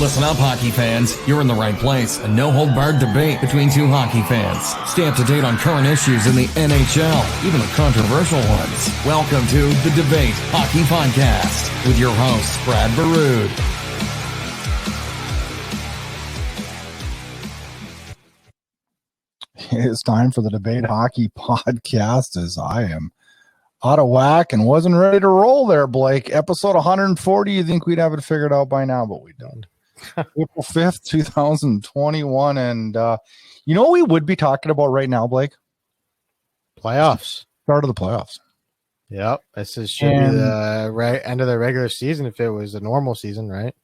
Listen up, hockey fans. You're in the right place. A no-hold-barred debate between two hockey fans. Stay up to date on current issues in the NHL, even the controversial ones. Welcome to The Debate Hockey Podcast with your host, Brad Burud. It's time for the Debate Hockey Podcast, as I am out of whack and wasn't ready to roll there, Blake. Episode 140, you think we'd have it figured out by now, but we don't. April 5th, 2021, and you know what we would be talking about right now, Blake? Playoffs. Start of the playoffs. Yep. This should be the end of the regular season if it was a normal season, right?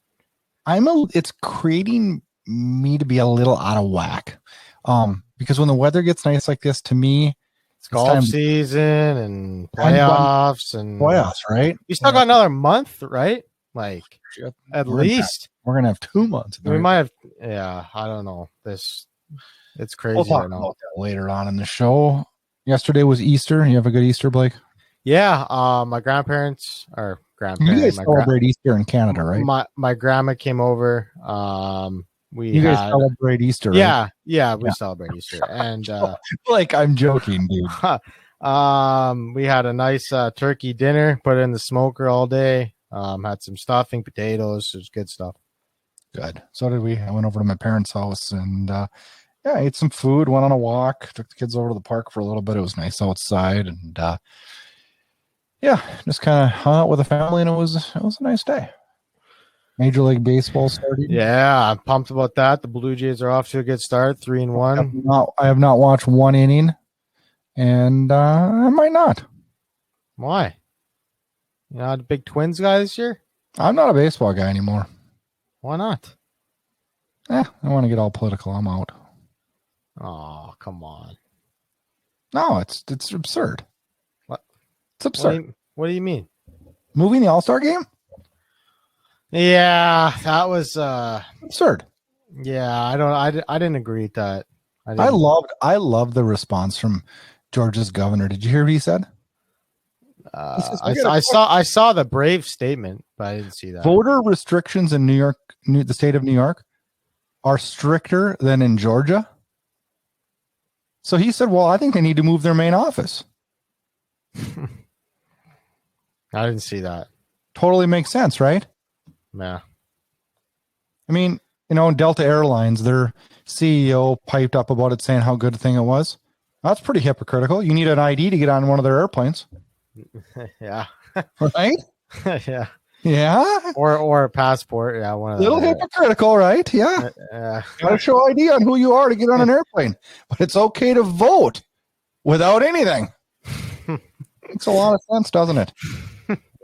It's creating me to be a little out of whack. Because when the weather gets nice like this, to me, it's golf season and playoffs and playoffs, right? You still got another month, right? Like at least we're gonna have 2 months. We might have, I don't know. It's crazy. We'll talk about that later on in the show. Yesterday was Easter. You have a good Easter, Blake? Yeah. My grandparents. You guys celebrate Easter in Canada, right? My grandma came over. You guys celebrate Easter, right? Yeah, we celebrate Easter, and like I'm joking, dude. We had a nice turkey dinner, put it in the smoker all day. Had some stuffing, potatoes. It was good stuff. Good. So did we. I went over to my parents' house and ate some food. Went on a walk. Took the kids over to the park for a little bit. It was nice outside, and just kind of hung out with the family, and it was a nice day. Major League Baseball started. Yeah, I'm pumped about that. The Blue Jays are off to a good start, 3-1. I have not watched one inning, and I might not. Why? You're not a big Twins guy this year? I'm not a baseball guy anymore. Why not? I want to get all political. I'm out. Oh, come on. No, it's absurd. What? It's absurd. What do you mean? Moving the All-Star game? Yeah, that was absurd. Yeah, I didn't agree with that. I loved the response from Georgia's governor. Did you hear what he said? I saw the brave statement, but I didn't see that. Voter restrictions in New York, the state of New York, are stricter than in Georgia. So he said, well, I think they need to move their main office. I didn't see that. Totally makes sense, right? Yeah. I mean, Delta Airlines, their CEO piped up about it saying how good a thing it was. That's pretty hypocritical. You need an ID to get on one of their airplanes. Yeah. Right? Yeah. Yeah. Or a passport. Yeah. One of little hypocritical, right? Yeah. Got to show ID on who you are to get on an airplane. But it's okay to vote without anything. Makes a lot of sense, doesn't it?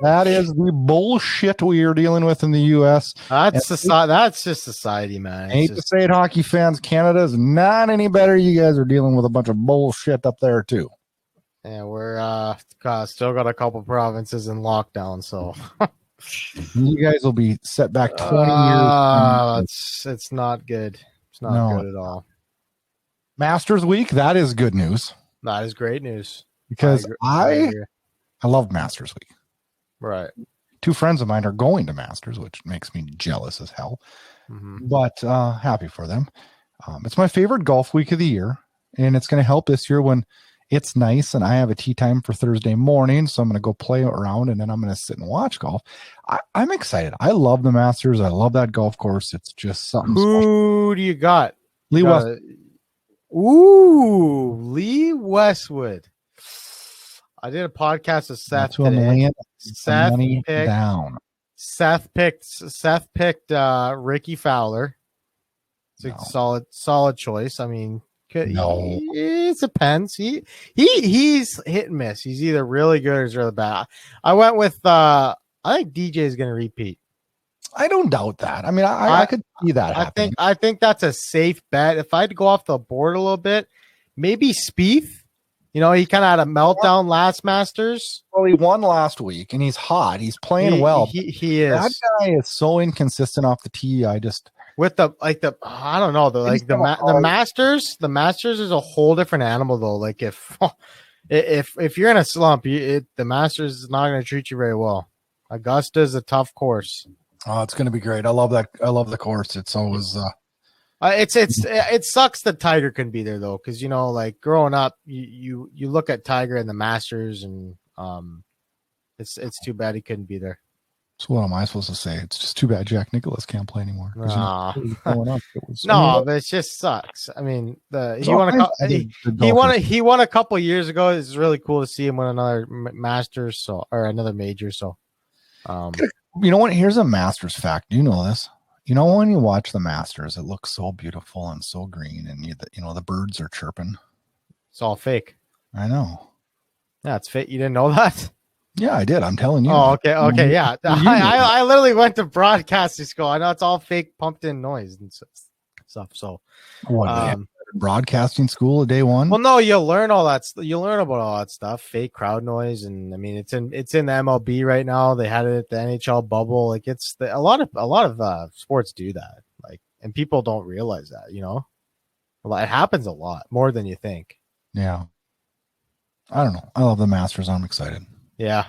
That is the bullshit we are dealing with in the U.S. That's just society, man. I hate to say it, hockey fans. Canada is not any better. You guys are dealing with a bunch of bullshit up there, too. Yeah, we're still got a couple provinces in lockdown, so you guys will be set back 20 years. It's not good. It's not good at all. Masters Week, that is good news. That is great news. Because I love Masters Week. Right. 2 friends of mine are going to Masters, which makes me jealous as hell. Mm-hmm. But happy for them. It's my favorite golf week of the year, and it's going to help this year when it's nice and I have a tee time for Thursday morning, so I'm going to go play around, and then I'm going to sit and watch golf. I'm excited. I love the Masters. I love that golf course. It's just something Who do you got? Lee Westwood. Ooh, Lee Westwood. I did a podcast with Seth today. Seth picked Ricky Fowler. It's a solid choice. I mean, it depends. He's hit and miss. He's either really good or he's really bad. I went with I think DJ is going to repeat. I don't doubt that. I mean, I could see that happening. I think that's a safe bet. If I had to go off the board a little bit, maybe Spieth. He kind of had a meltdown last Masters. Well, he won last week, and he's hot. He's playing well. He is. That guy is so inconsistent off the tee. I don't know. The Masters. The Masters is a whole different animal, though. Like if you're in a slump, the Masters is not going to treat you very well. Augusta is a tough course. Oh, it's going to be great. I love that. I love the course. It's always. It sucks that Tiger couldn't be there though, because like growing up, you look at Tiger and the Masters, and it's too bad he couldn't be there. So what am I supposed to say? It's just too bad Jack Nicklaus can't play anymore. No, but it just sucks. I mean, he won a couple years ago. It's really cool to see him win another Masters or another major. So, you know what? Here's a Masters fact. Do you know this? When you watch the Masters, it looks so beautiful and so green, and the birds are chirping. It's all fake. I know. Yeah, it's fake. You didn't know that? Yeah, I did. I'm telling you. Oh, okay, yeah. I literally went to broadcasting school. I know it's all fake, pumped in noise and stuff. So, what? Broadcasting school day one? Well, no, you'll learn all that. You'll learn about all that stuff, fake crowd noise, and I mean, it's in the MLB right now. They had it at the NHL bubble. Like a lot of sports do that. Like, and people don't realize that. It happens a lot more than you think. Yeah. I don't know. I love the Masters. I'm excited. Yeah.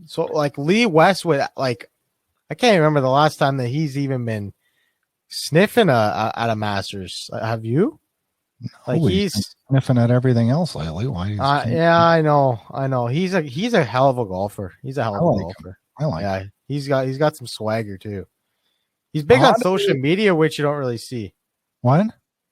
So like Lee Westwood, like I can't remember the last time that he's even been sniffing at a Masters. Have you? Like he's sniffing at everything else lately. Why? Yeah, I know. He's a hell of a golfer. He's a hell of a golfer. I like. Yeah, he's got some swagger too. He's big on social media, which you don't really see. What?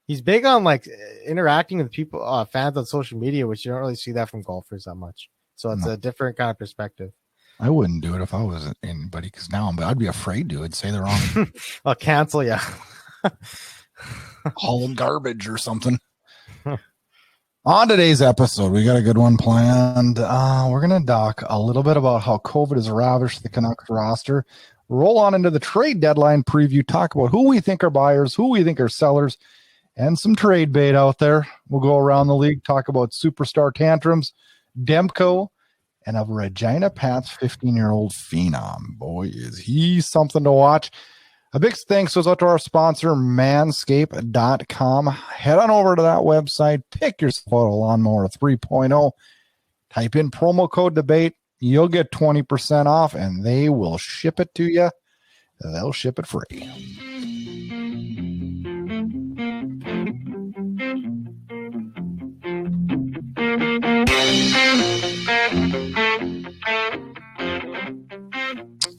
He's big on like interacting with people, fans on social media, which you don't really see that from golfers that much. So it's a different kind of perspective. I wouldn't do it if I was anybody, because now I'd be afraid to. I'd say the wrong. I'll cancel you. Hauling garbage or something. On today's episode, we got a good one planned. We're going to talk a little bit about how COVID has ravished the Canucks roster. Roll on into the trade deadline preview. Talk about who we think are buyers, who we think are sellers, and some trade bait out there. We'll go around the league, talk about superstar Tantrums, Demko, and a Regina Pats 15-year-old Phenom. Boy, is he something to watch. A big thanks goes out to our sponsor, manscaped.com. Head on over to that website, pick yourself out a lawnmower 3.0, type in promo code debate. You'll get 20% off, and they will ship it to you. They'll ship it free.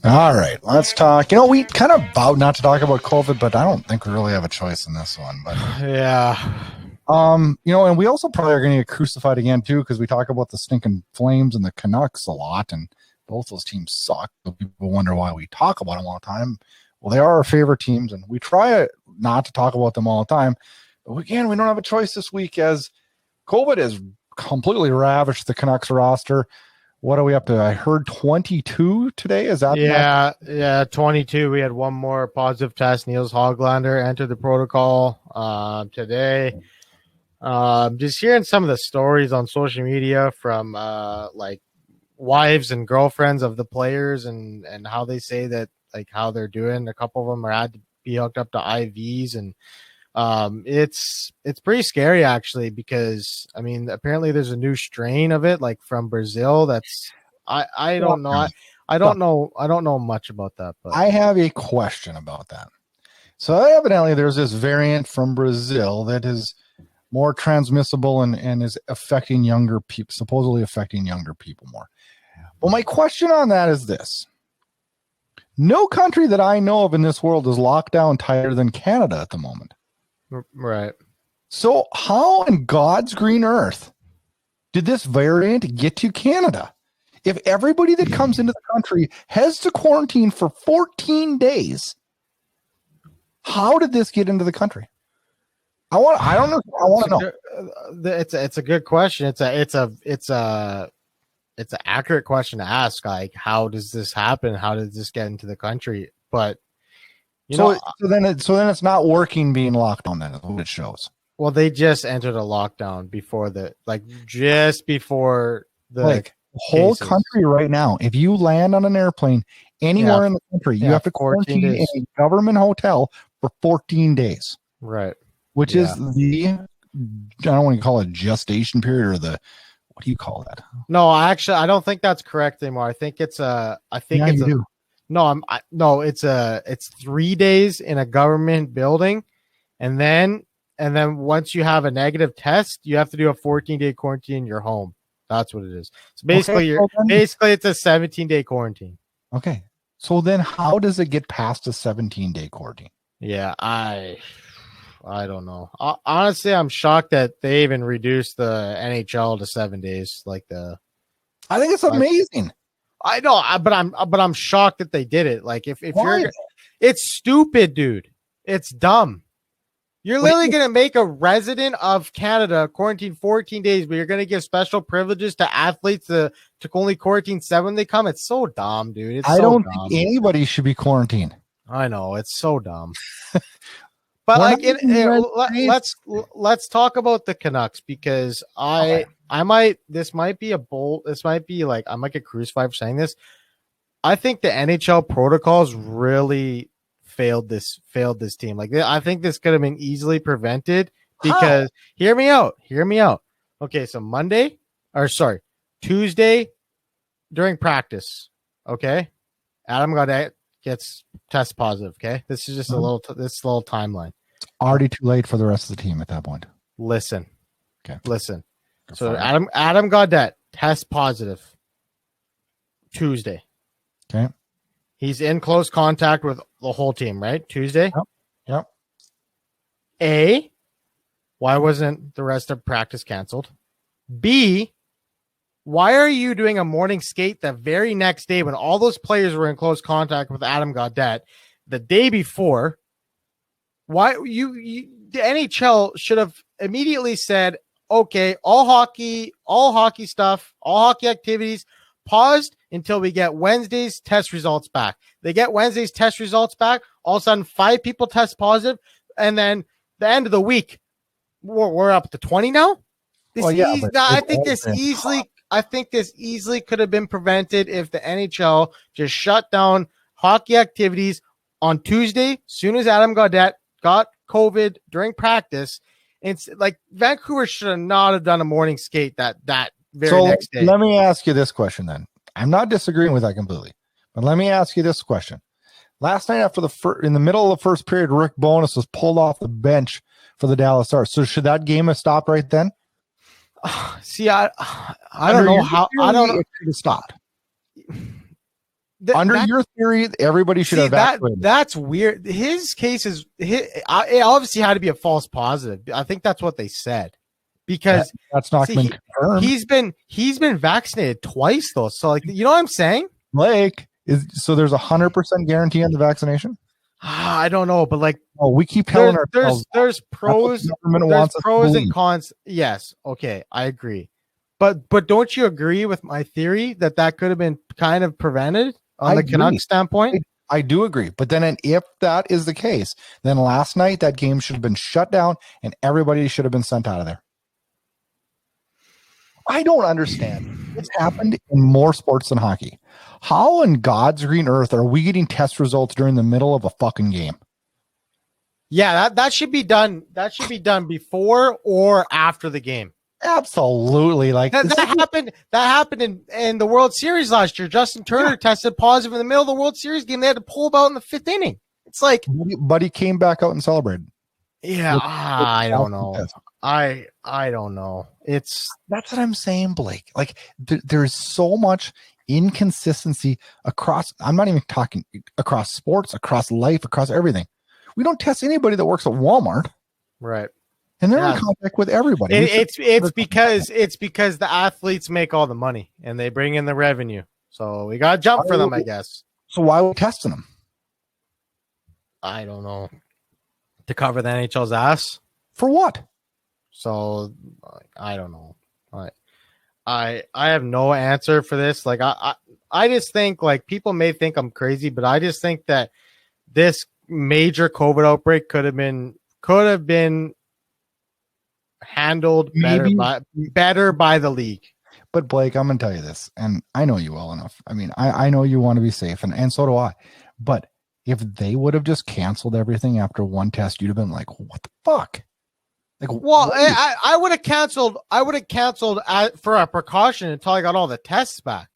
All right, let's talk. We kind of vowed not to talk about COVID, but I don't think we really have a choice in this one. But yeah, and we also probably are going to get crucified again too, because we talk about the stinking Flames and the Canucks a lot, and both those teams suck. So people wonder why we talk about them all the time. Well, they are our favorite teams, and we try not to talk about them all the time. But again, we don't have a choice this week, as COVID has completely ravished the Canucks roster. What are we up to? I heard 22 today. Is that? Yeah, 22. We had one more positive test. Niels Hoglander entered the protocol today. Just hearing some of the stories on social media from like wives and girlfriends of the players, and how they say that, like, how they're doing. A couple of them had to be hooked up to IVs, and it's pretty scary actually, because I mean, apparently there's a new strain of it, like from Brazil. That's I don't know. I don't know much about that, but I have a question about that. So evidently there's this variant from Brazil that is more transmissible and is affecting younger people, supposedly affecting younger people more. Well, my question on that is this. No country that I know of in this world is locked down tighter than Canada at the moment. Right. So how in God's green earth did this variant get to Canada? If everybody that comes into the country has to quarantine for 14 days, how did this get into the country? I want to know. It's a good question. It's an accurate question to ask. Like, how does this happen? How did this get into the country? But so then it's not working being locked on. Then is what it shows. Well, they just entered a lockdown before the whole country right now. If you land on an airplane anywhere in the country, you have to quarantine in a government hotel for 14 days. Right. Which is I don't want to call it gestation period, or what do you call that? No, actually, I don't think that's correct anymore. I think it's No, it's 3 days in a government building, and then once you have a negative test, you have to do a 14-day quarantine in your home. That's what it is. So basically, it's a 17-day quarantine. Okay. So then how does it get past a 17-day quarantine? Yeah, I don't know. Honestly, I'm shocked that they even reduced the NHL to 7 days. I think it's amazing. I know, but I'm shocked that they did it. Like if you're, it's stupid, dude. It's dumb. You're literally going to make a resident of Canada quarantine 14 days, but you're going to give special privileges to athletes to only quarantine 7 when they come. It's so dumb, dude. I don't think anybody should be quarantined. I know, it's so dumb. But let's talk about the Canucks, because I might get crucified for saying this. I think the NHL protocols really failed this team. I think this could have been easily prevented, because hear me out. Okay, so Tuesday during practice. Okay, Adam Gaudette gets test positive. Okay, this is just a little timeline. It's already too late for the rest of the team at that point. Listen. Go So Adam Gaudette test positive Tuesday. Okay. He's in close contact with the whole team, right? Tuesday. Yep. A, why wasn't the rest of practice canceled? B, why are you doing a morning skate the very next day when all those players were in close contact with Adam Gaudette the day before? Why the NHL should have immediately said, okay, all hockey stuff, all hockey activities paused until we get Wednesday's test results back. They get Wednesday's test results back. All of a sudden, 5 people test positive, and then the end of the week, we're up to 20 now. I think this easily could have been prevented if the NHL just shut down hockey activities on Tuesday. Soon as Adam Gaudette got COVID during practice, it's like Vancouver should not have done a morning skate that very next day. Let me ask you this question then. I'm not disagreeing with that completely, but let me ask you this question. Last night in the middle of the first period, Rick Bowness was pulled off the bench for the Dallas Stars. So should that game have stopped right then? See, I don't know how. I don't know. It should have stopped. Under your theory, everybody should have evacuated. That's weird. His case is it obviously had to be a false positive. I think that's what they said, because that's not been confirmed. He's been vaccinated twice though. So you know what I'm saying? Blake so there's 100% guarantee on the vaccination. I don't know, but we keep telling ourselves there's pros and cons. Yes, okay, I agree. But don't you agree with my theory that could have been kind of prevented on the Canucks standpoint? I do agree. But then if that is the case, then last night that game should have been shut down and everybody should have been sent out of there. I don't understand. It's happened in more sports than hockey. How in God's green earth are we getting test results during the middle of a fucking game? Yeah, that should be done. That should be done before or after the game. Absolutely. That happened in the World Series last year. Justin Turner tested positive in the middle of the World Series game. They had to pull him out in the 5th inning. It's like, but he came back out and celebrated. Yeah, I don't know. I don't know. That's what I'm saying, Blake. There's so much inconsistency across. I'm not even talking across sports, across life, across everything. We don't test anybody that works at Walmart, right? And they're in contact with everybody. It's because the athletes make all the money and they bring in the revenue. So we got to jump for them, I guess. So why are we testing them? I don't know. To cover the NHL's ass? For what? So I don't know. I have no answer for this. I just think people may think I'm crazy, but I just think that this major COVID outbreak could have been handled better by the league. But Blake, I'm gonna tell you this, and I know you well enough. I mean, I know you want to be safe, and so do I. But if they would have just canceled everything after one test, you'd have been like, what the fuck? I would have canceled. I would have canceled for a precaution until I got all the tests back.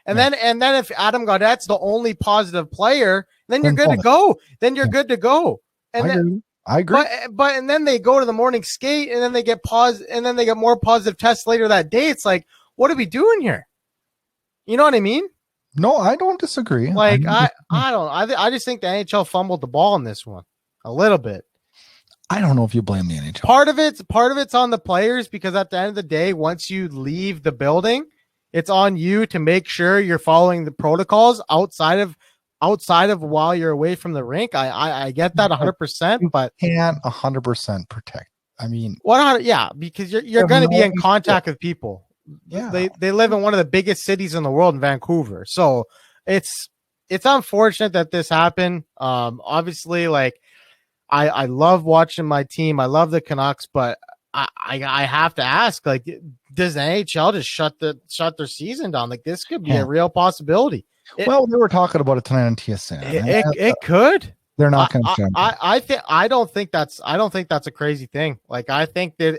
And then if Adam Gaudette's the only positive player, then you're good to go. Then you're good to go. And I agree. But and then they go to the morning skate, and then they get and then they get more positive tests later that day. It's like, what are we doing here? You know what I mean? No, I don't disagree. Like I just think the NHL fumbled the ball in this one a little bit. I don't know if you blame the NHL. Part of it's on the players, because at the end of the day, once you leave the building, it's on you to make sure you're following the protocols outside of while you're away from the rink. I get that 100%, but can't 100% protect. I mean, because you're going to be in contact with people. Yeah, they live in one of the biggest cities in the world, in Vancouver. So it's unfortunate that this happened. Obviously, like I love watching my team. I love the Canucks, but I have to ask, like, does the NHL just shut their season down? Like, this could be a real possibility. They were talking about it tonight on TSN. It could. They're not going to. I don't think that's a crazy thing. Like, I think if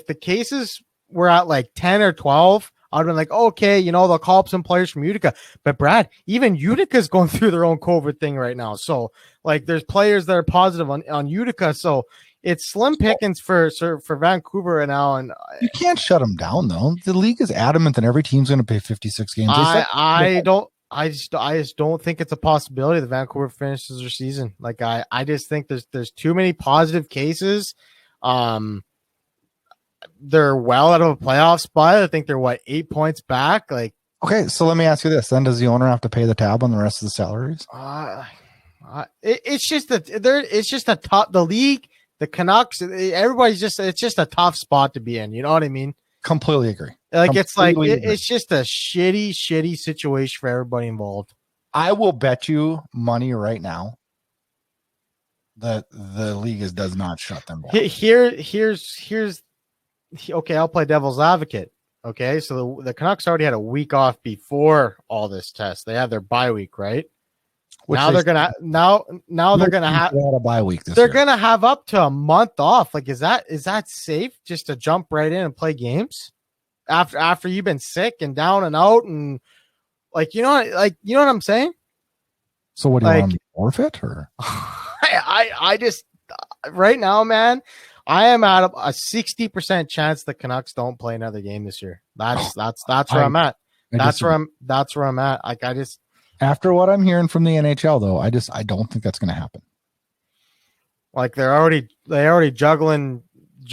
the cases were at like 10 or 12, I'd have been like, okay, they'll call up some players from Utica. But Brad, even Utica's going through their own COVID thing right now. So like, there's players that are positive on Utica. So it's slim pickings for Vancouver right now. And you can't shut them down though. The league is adamant that every team's going to play 56 games. I just don't think it's a possibility that Vancouver finishes their season. Like I just think there's too many positive cases. They're well out of a playoff spot. I think they're 8 points back. Like, okay, so let me ask you this: then does the owner have to pay the tab on the rest of the salaries? It's just a tough. The league, the Canucks, everybody's it's just a tough spot to be in. You know what I mean? Completely agree. Like, it's just a shitty situation for everybody involved. I will bet you money right now that the league does not shut them down. Here's. Okay, I'll play devil's advocate. Okay, so the Canucks already had a week off before all this test. They had their bye week, right? They're gonna have a bye week. They're gonna have up to a month off. Like, is that safe just to jump right in and play games after you've been sick and down and out, and you know what I'm saying? So what do you want to forfeit, or? I just right now, man. I am at a 60% chance the Canucks don't play another game this year. That's where I'm at. That's where I'm at. Like, I just, after what I'm hearing from the NHL though, I don't think that's going to happen. Like, they already juggling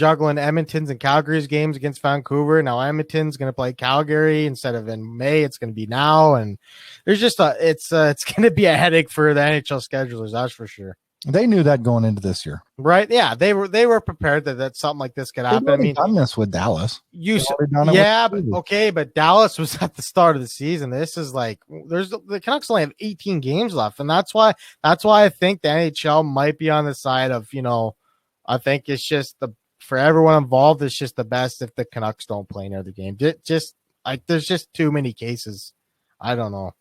Edmonton's and Calgary's games against Vancouver. Now Edmonton's going to play Calgary instead of in May. It's going to be now, and there's just it's going to be a headache for the NHL schedulers. That's for sure. They knew that going into this year, right? Yeah, they were prepared that something like this could happen. I mean, done this with Dallas. But Dallas was at the start of the season. This is like the Canucks only have 18 games left, and that's why I think the NHL might be on the side of, I think it's just for everyone involved, it's just the best if the Canucks don't play another game. Just like, there's just too many cases. I don't know.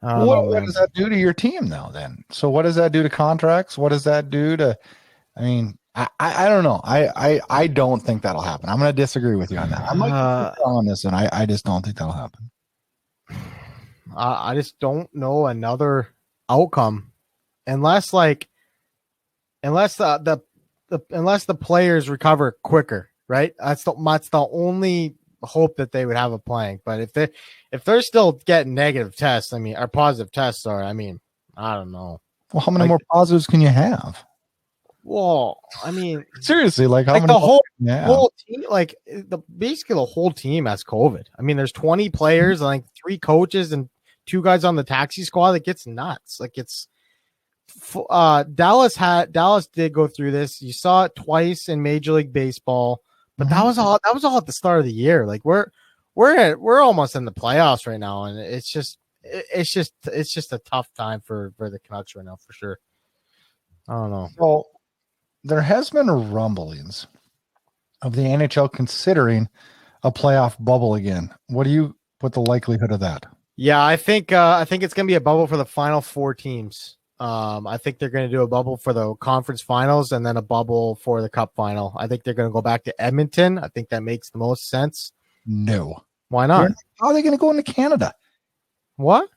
What does that do to your team now then? So what does that do to contracts? What does that do to, I mean, I don't know. I don't think that'll happen. I'm going to disagree with you on that. I might be wrong on this, and I just don't think that'll happen. I just don't know another outcome unless the players recover quicker, right? That's the only hope that they would have of playing. But if they're still getting negative tests, or positive tests, I don't know. Well, how many more positives can you have? Well, seriously, how many the whole team, basically the whole team has COVID. There's 20 players, 3 coaches and 2 guys on the taxi squad. That gets nuts. Dallas did go through this. You saw it twice in Major League Baseball. But that was all at the start of the year. Like, we're almost in the playoffs right now, and it's just a tough time for the Canucks right now, for sure. I don't know. Well, there has been rumblings of the NHL considering a playoff bubble again. What do you put the likelihood of that? Yeah, I think it's gonna be a bubble for the final 4 teams. I think they're going to do a bubble for the conference finals and then a bubble for the cup final. I think they're going to go back to Edmonton. I think that makes the most sense. No. Why not? How are they going to go into Canada? What?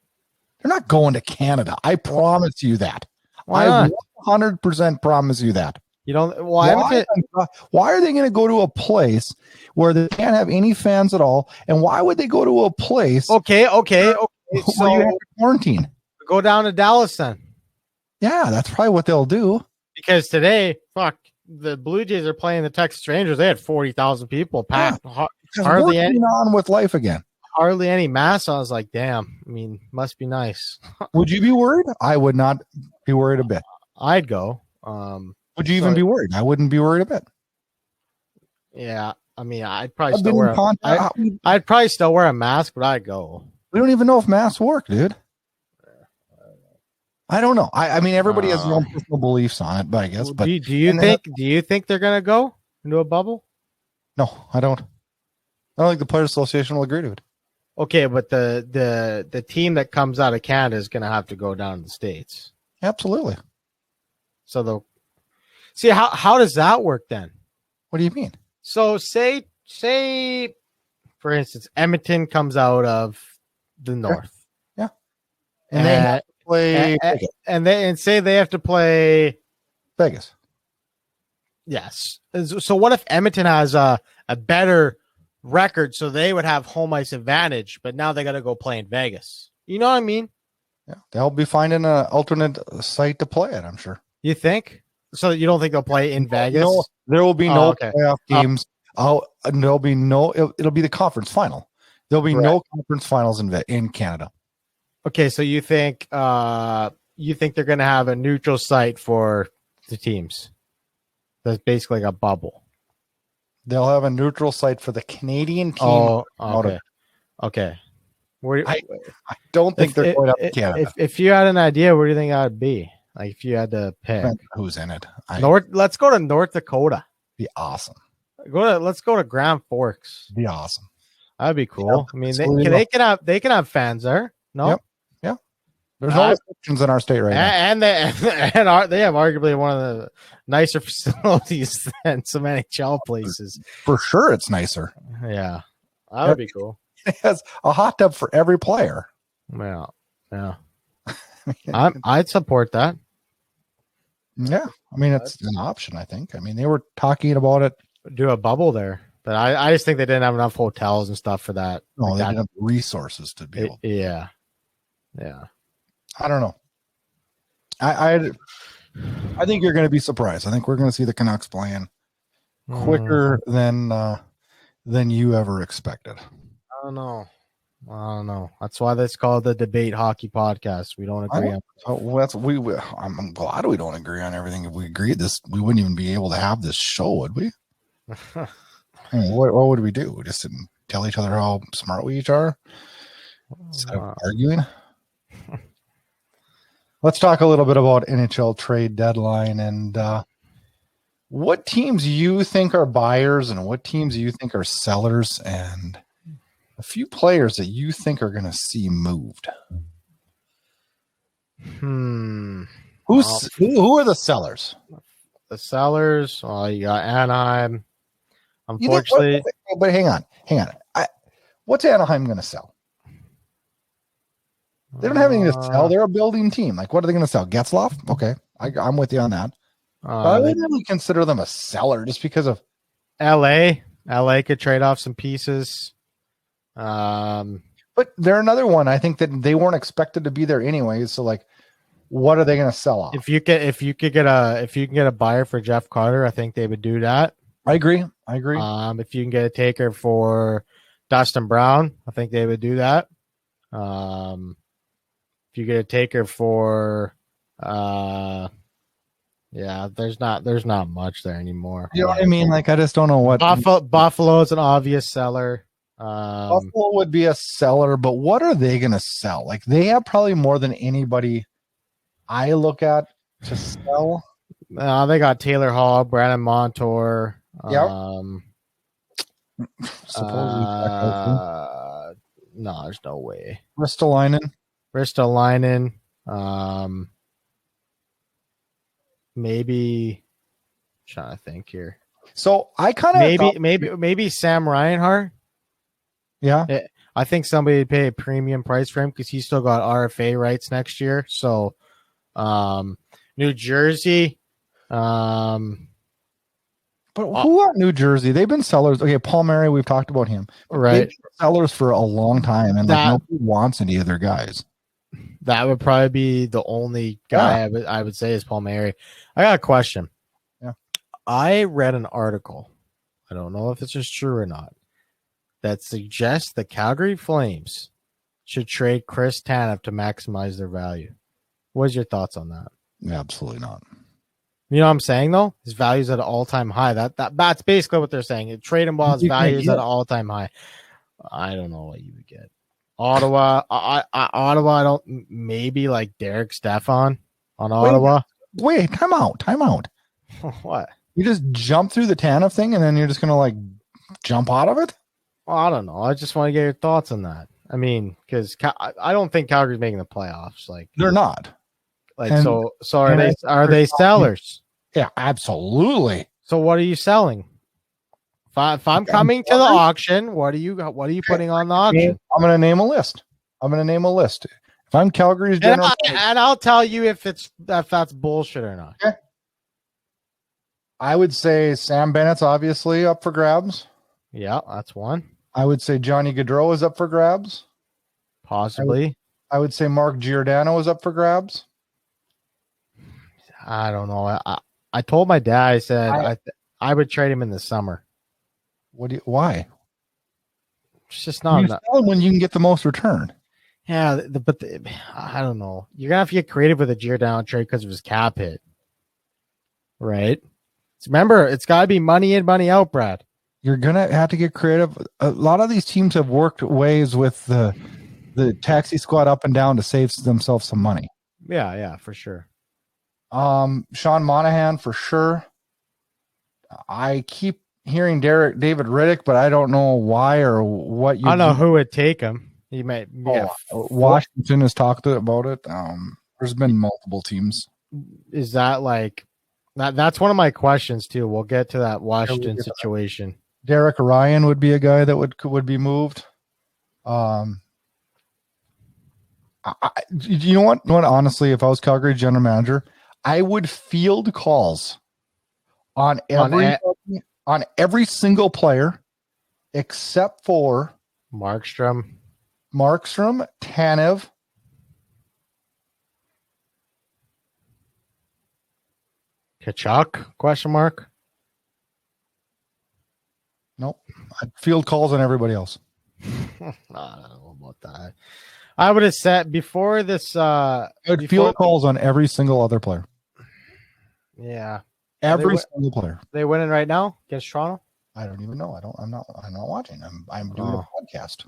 They're not going to Canada. I promise you that. Why not? 100% promise you that. You don't. Why are they going to go to a place where they can't have any fans at all? And why would they go to a place? Okay. Where So you have to quarantine. Go down to Dallas then. Yeah, that's probably what they'll do. Because today, the Blue Jays are playing the Texas Rangers. They had 40,000 people packed. Yeah, hardly any on with life again. Hardly any mass. I was like, damn. I mean, must be nice. Would you be worried? I would not be worried a bit. I'd go. Would you even be worried? I wouldn't be worried a bit. Yeah, I mean, I'd probably still wear a mask, but I'd go. We don't even know if masks work, dude. I don't know. I mean, everybody has their own personal beliefs on it, but I guess. But do you think they're gonna go into a bubble? No, I don't. I don't think the Players Association will agree to it. Okay, but the team that comes out of Canada is gonna have to go down to the States. Absolutely. So see how does that work then? What do you mean? So say for instance, Edmonton comes out of the north. Yeah. And they have to play and say they have to play Vegas. Yes. So what if Edmonton has a better record, so they would have home ice advantage, but now they got to go play in Vegas? You know what I mean? Yeah, they'll be finding an alternate site to play it, I'm sure. You think? So you don't think they'll play in Vegas? No, there will be no playoff games. There'll be it'll be the conference final. There'll be no conference finals in Canada. Okay, so you think they're going to have a neutral site for the teams? That's basically like a bubble. They'll have a neutral site for the Canadian team. Oh, okay. I don't think they're going up to Canada. If you had an idea, where do you think I'd be? Like if you had to pick who's in it, let's go to North Dakota. Be awesome. Let's go to Grand Forks. Be awesome. That'd be cool. Yeah, I mean, they can have fans there. No, yep. Yeah. There's no restrictions in our state right now, and they have arguably one of the nicer facilities than some NHL places. For sure, it's nicer. Yeah, that would be cool. It has a hot tub for every player. Yeah. I'd support that. Yeah, I mean it's an option. I think. I mean they were talking about it. Do a bubble there, but I just think they didn't have enough hotels and stuff for that. No, they didn't have resources to be able. Yeah. I don't know. I think you're going to be surprised. I think we're going to see the Canucks playing quicker than you ever expected. I don't know. That's why that's called the Debate Hockey Podcast. We don't agree on. I'm glad we don't agree on everything. If we agreed this, we wouldn't even be able to have this show, would we? I mean, what would we do? We just didn't tell each other how smart we each are instead of arguing. Let's talk a little bit about NHL trade deadline and what teams you think are buyers and what teams you think are sellers and a few players that you think are going to see moved. Who are the sellers? The sellers, you got Anaheim. Unfortunately, but hang on. What's Anaheim going to sell? They don't have anything to sell. They're a building team. Like, what are they going to sell? Getzlaf? Okay, I'm with you on that. But I wouldn't really consider them a seller just because of LA. LA could trade off some pieces. But they're another one. I think that they weren't expected to be there anyways. So, like, what are they going to sell off? If you can get a buyer for Jeff Carter, I think they would do that. I agree. If you can get a taker for Dustin Brown, I think they would do that. If you get a taker for, there's not much there anymore. You know what I mean? Like, I just don't know what. Buffalo's an obvious seller. Buffalo would be a seller, but what are they going to sell? Like, they have probably more than anybody I look at to sell. They got Taylor Hall, Brandon Montour. Supposedly, no, there's no way. Ristolainen. Maybe. I'm trying to think here. So I kind of maybe Sam Reinhart. Yeah. I think somebody would pay a premium price for him because he's still got RFA rights next year. So, New Jersey, But who are New Jersey? They've been sellers. Okay, Paul Murray, we've talked about him. Right. They've been sellers for a long time, and like nobody wants any of their guys. That would probably be the only guy I would say is Paul Murray. I got a question. Yeah. I read an article. I don't know if it's just true or not, that suggests the Calgary Flames should trade Chris Tanev to maximize their value. What's your thoughts on that? Absolutely not. You know what I'm saying, though? His value's at an all-time high. That's basically what they're saying. Trade him while his value's at an all-time high. I don't know what you would get. Ottawa, Ottawa, I don't, maybe like Derek Stefan on Ottawa. Wait, time out. What? You just jump through the Tanev thing and then you're just going to like jump out of it? Well, I don't know. I just want to get your thoughts on that. I mean, because I don't think Calgary's making the playoffs. Like they're not. Like so are they sellers? Yeah, absolutely. So what are you selling? If I'm coming to the auction, what are you putting on the auction? I'm going to name a list. If I'm Calgary's general and I'll tell you if that's bullshit or not. Okay. I would say Sam Bennett's obviously up for grabs. Yeah, that's one. I would say Johnny Gaudreau is up for grabs. Possibly. I would say Mark Giordano is up for grabs. I don't know. I told my dad, I said I would trade him in the summer. Why? It's just not enough. Sell him when you can get the most return. Yeah, but I don't know. You're gonna have to get creative with a Giordano trade because of his cap hit, right? Remember, it's got to be money in, money out, Brad. You're gonna have to get creative. A lot of these teams have worked ways with the taxi squad up and down to save themselves some money. Yeah, for sure. Sean Monahan for sure. I keep hearing David Riddick, but I don't know why or what. I don't know who would take him. He might. Yeah. Washington has talked about it. There's been multiple teams. Is that like that's one of my questions too? We'll get to that Washington situation. Derek Ryan would be a guy that would be moved. You know what? Honestly, if I was Calgary general manager, I would field calls on every single player except for Markstrom, Tanev, Kachuk? Question mark. Nope. I'd field calls on everybody else. I don't know about that. I would have said before this. I would field calls on every single other player. Yeah, every single player. They winning right now against Toronto? I don't even know. I'm not watching. I'm doing a podcast.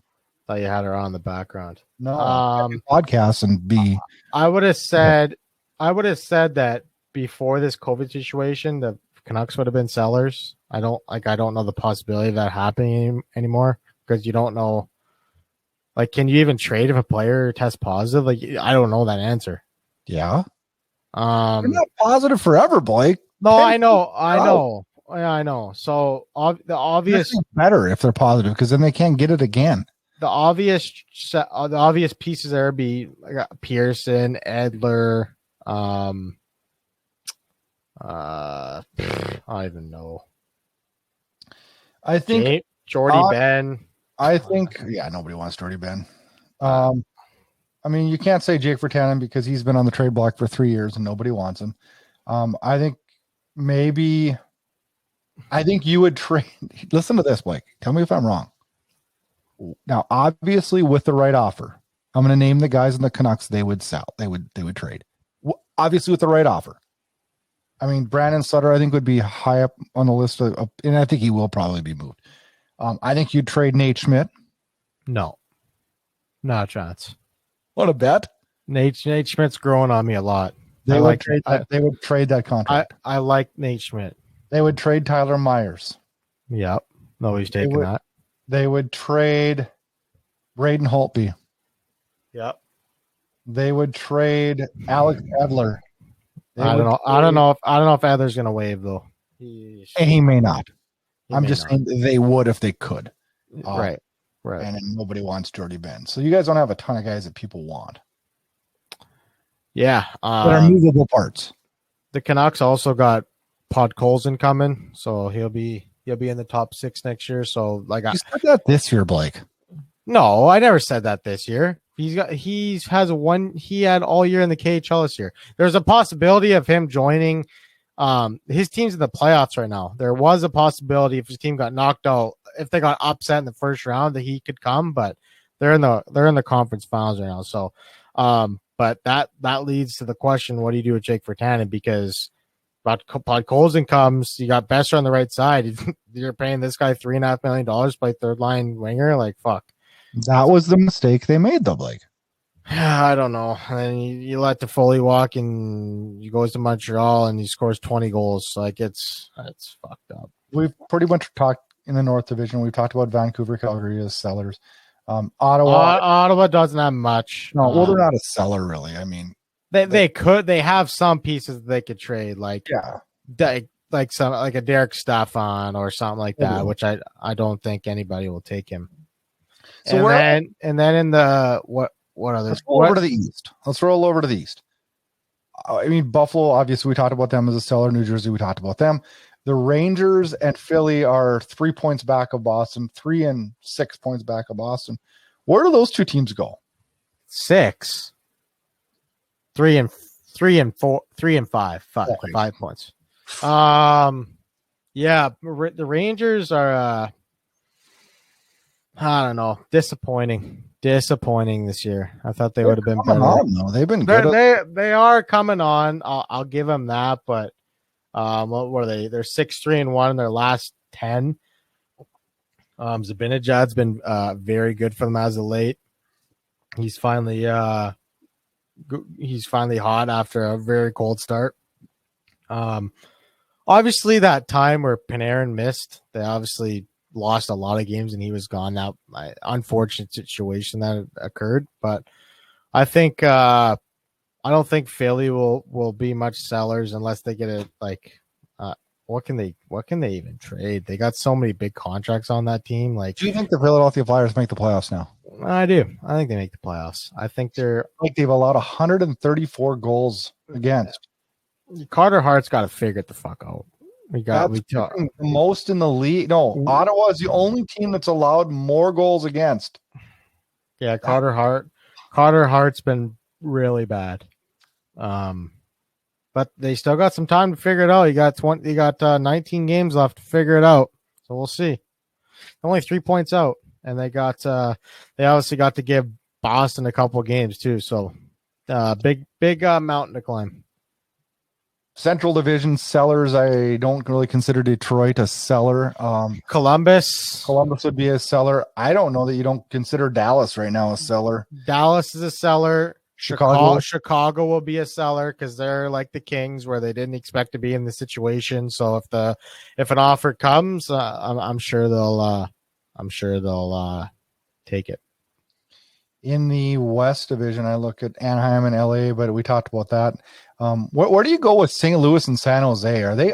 Thought you had her on the background. No, podcast and be. I would have said that before this COVID situation, the Canucks would have been sellers. I don't know the possibility of that happening anymore because you don't know. Like, can you even trade if a player tests positive? Like, I don't know that answer. Yeah. You're not positive forever, Blake. No, I know. Yeah, I know. So the obvious better if they're positive because then they can't get it again. The obvious pieces there be Pearson, Edler. I don't even know. I think Jordy Ben. I think nobody wants Jordy Ben. I mean, you can't say Jake Virtanen because he's been on the trade block for 3 years and nobody wants him. I think you would trade. Listen to this, Blake. Tell me if I'm wrong. Now, obviously, with the right offer, I'm going to name the guys in the Canucks they would sell. They would trade. Obviously, with the right offer. I mean, Brandon Sutter, I think, would be high up on the list of, and I think he will probably be moved. I think you'd trade Nate Schmidt. No, not a chance. What a bet. Nate Schmidt's growing on me a lot. They would trade that contract. I like Nate Schmidt. They would trade Tyler Myers. Yep. Nobody's taking that. They would trade Braden Holtby. Yep. They would trade Alex Edler. I don't know if Edler's going to waive though. He may not. I'm just saying they would if they could. Right. Right. And then nobody wants Jordy Ben. So you guys don't have a ton of guys that people want. Yeah. That are movable parts. The Canucks also got Podkolzin coming, so he'll be in the top 6 next year. So like you said that this year, Blake. No, I never said that this year. He had all year in the KHL this year. There's a possibility of him joining. His team's in the playoffs right now. There was a possibility if his team got knocked out, if they got upset in the first round, that he could come, but they're in the conference finals right now. So, but that leads to the question: what do you do with Jake Virtanen? Because Podkolzin comes, you got Besser on the right side. You're paying this guy $3.5 million to play third line winger. Like fuck. That was the mistake they made, though, Blake. I don't know. And you let the Foley walk, and he goes to Montreal, and he scores 20 goals. Like it's fucked up. We've pretty much talked in the North Division. We've talked about Vancouver, Calgary as sellers. Ottawa doesn't have much. No, well, they're not a seller, really. I mean, they have some pieces they could trade, like like a Derek Staffan or something like that, which I don't think anybody will take him. So and then in the what other? Let's roll over to the East. I mean, Buffalo, obviously, we talked about them as a seller. New Jersey, we talked about them. The Rangers and Philly are 3 points back of Boston, 3 and 6 points back of Boston. Where do those two teams go? 6, 3 and 4, 3 and 5, 5 points. Yeah, the Rangers are. I don't know. Disappointing this year. I thought they would have been better. They've been good. They are coming on. I'll give them that. But what were they? They're 6-3-1 in their last 10. Zibanejad's been very good for them as of late. He's finally hot after a very cold start. Obviously, that time where Panarin missed, they obviously lost a lot of games and he was gone. Now, unfortunate situation that occurred, but I think I don't think Philly will be much sellers unless they get it. Like, what can they even trade? They got so many big contracts on that team. Like, do you think the Philadelphia Flyers make the playoffs now? I do. I think they make the playoffs. I think they've allowed 134 goals against. Carter Hart's got to figure it the fuck out. The most in the league. No, Ottawa is the only team that's allowed more goals against. Yeah, Carter Hart's been really bad. But they still got some time to figure it out. You got 19 games left to figure it out. So we'll see. Only 3 points out, and they obviously got to give Boston a couple games too. So big mountain to climb. Central Division sellers, I don't really consider Detroit a seller. Columbus would be a seller. I don't know that you don't consider Dallas right now a seller. Dallas is a seller. Chicago will be a seller because they're like the Kings, where they didn't expect to be in the situation. So if an offer comes, I'm sure they'll take it. In the West Division, I look at Anaheim and LA, but we talked about that. Where do you go with St. Louis and San Jose? Are they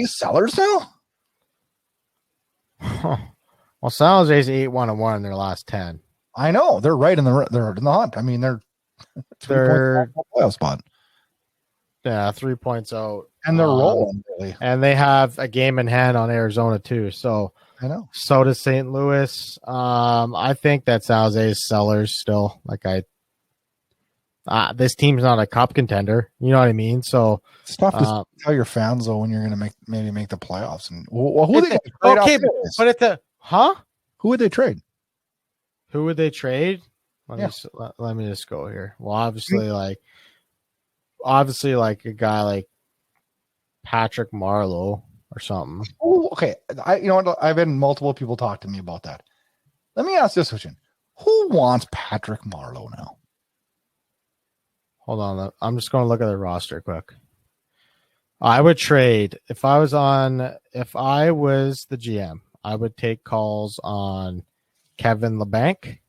sellers now? Well, San Jose's 8-1-1 in their last 10. I know they're right in the hunt. I mean, they're 3 points out playoff spot. Yeah, 3 points out, and they're rolling really. And they have a game in hand on Arizona too. So I know. So does St. Louis. I think that San Jose's sellers still. Like this team's not a cup contender. You know what I mean? So it's tough to tell your fans though when you're going to maybe make the playoffs. And who would they trade? Who would they trade? Who would they trade? Let me just go here. Well, obviously, like a guy like Patrick Marleau or something. Oh, okay. I've had multiple people talk to me about that. Let me ask this question: who wants Patrick Marleau now? Hold on, I'm just going to look at the roster quick. I would trade if I was the GM. I would take calls on Kevin LeBanc.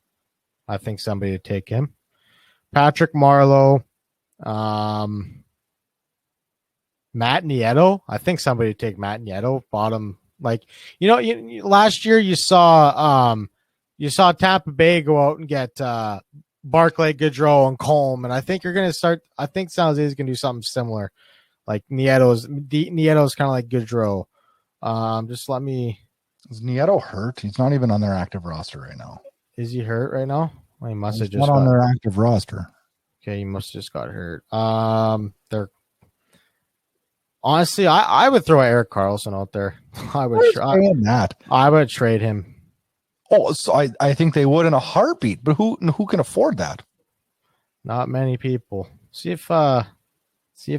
I think somebody would take him. Patrick Marleau, Matt Nieto. I think somebody would take Matt Nieto. Bottom, last year you saw you saw Tampa Bay go out and get Barclay, Gaudreau, and Colm, and I think you're going to start. I think San Jose is going to do something similar, like Nieto's kind of like Gaudreau. Just let me. Is Nieto hurt? He's not even on their active roster right now. Is he hurt right now? Well, he must have just not on their active roster. Okay, he must have just got hurt. They're honestly, I would throw Erik Karlsson out there. I would trade him. Oh, so I think they would in a heartbeat, but who can afford that? Not many people. See if the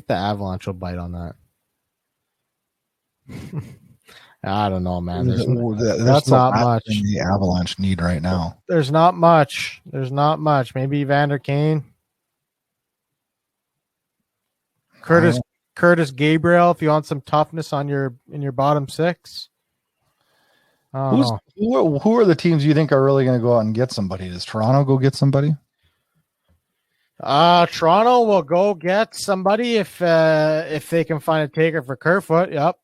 Avalanche will bite on that. I don't know, man. That's not much the Avalanche need right now. There's not much. Maybe Evander Kane, Curtis Gabriel, if you want some toughness in your bottom six. Who are the teams you think are really going to go out and get somebody? Does Toronto go get somebody? Toronto will go get somebody if they can find a taker for Kerfoot. Yep.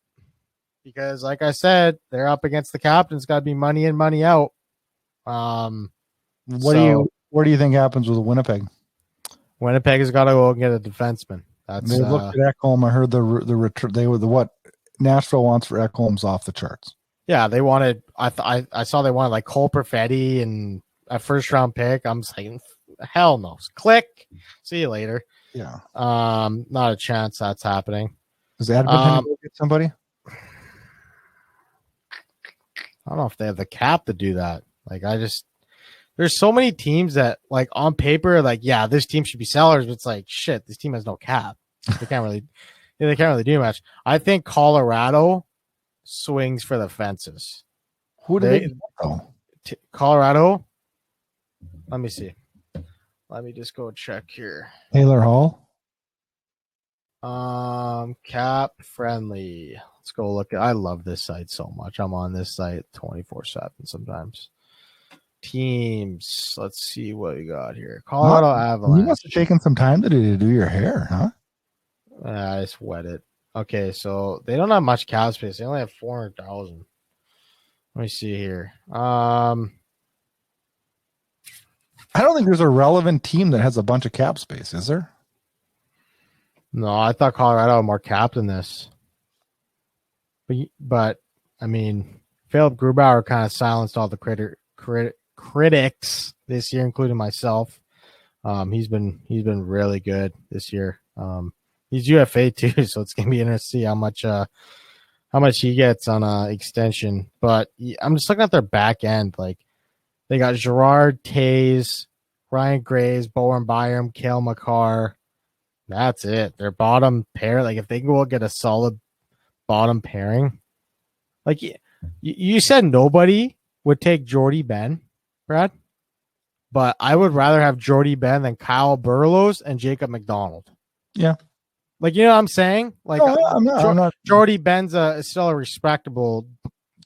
Because, like I said, they're up against the captain. It's got to be money in, money out. What do you think happens with Winnipeg? Winnipeg has got to go and get a defenseman. They looked at Ekholm. I heard Nashville wants for Ekholm's off the charts. Yeah, they wanted. I saw they wanted like Cole Perfetti and a first round pick. I'm saying, hell no. Click. See you later. Yeah. Not a chance that's happening. Is Edmonton go get somebody? I don't know if they have the cap to do that. There's so many teams that, like, on paper, like, yeah, this team should be sellers, but it's like, shit, this team has no cap. They can't really do much. I think Colorado swings for the fences. Who do they go? Colorado? Let me see. Let me just go check here. Taylor Hall? Cap friendly. Let's go look at. I love this site so much. I'm on this site 24/7 sometimes. Teams. Let's see what we got here. Colorado Avalanche. You must have taken some time to do your hair, huh? I just wet it. Okay, so they don't have much cap space. They only have 400,000. Let me see here. I don't think there's a relevant team that has a bunch of cap space, is there? No, I thought Colorado had more cap than this. But I mean, Philip Grubauer kind of silenced all the critics this year, including myself. He's been really good this year. He's UFA too, so it's gonna be interesting to see how much he gets on a extension. But I'm just looking at their back end. Like, they got Gerard, Taze, Ryan Graves, Bowen Byram, Cale Makar. That's it. Their bottom pair. Like, if they can go get a solid bottom pairing, like you said, nobody would take Jordy Ben, Brad. But I would rather have Jordy Ben than Kyle Burlows and Jacob McDonald. Yeah. Like, you know what I'm saying? Like, I'm not. Jordy Ben's is still a respectable.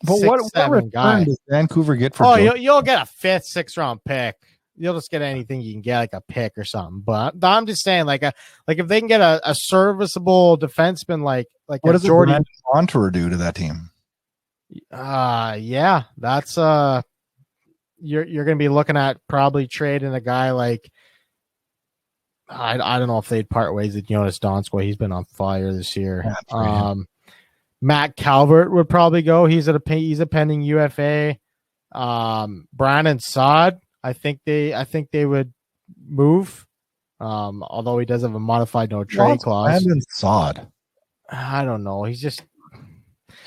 But what guy does Vancouver get for? You'll get a 5th, 6th round pick. You'll just get anything you can get, like a pick or something. But I'm just saying, like if they can get a serviceable defenseman, like what does Jordy Montour do to that team? Yeah, that's you're going to be looking at probably trading a guy like. I don't know if they'd part ways with Jonas Donskoy. He's been on fire this year. Matt Calvert would probably go. He's a pending UFA. Brandon Saad, I think they would move. Although he does have a modified no trade clause. Brandon Saad. I don't know. He's just.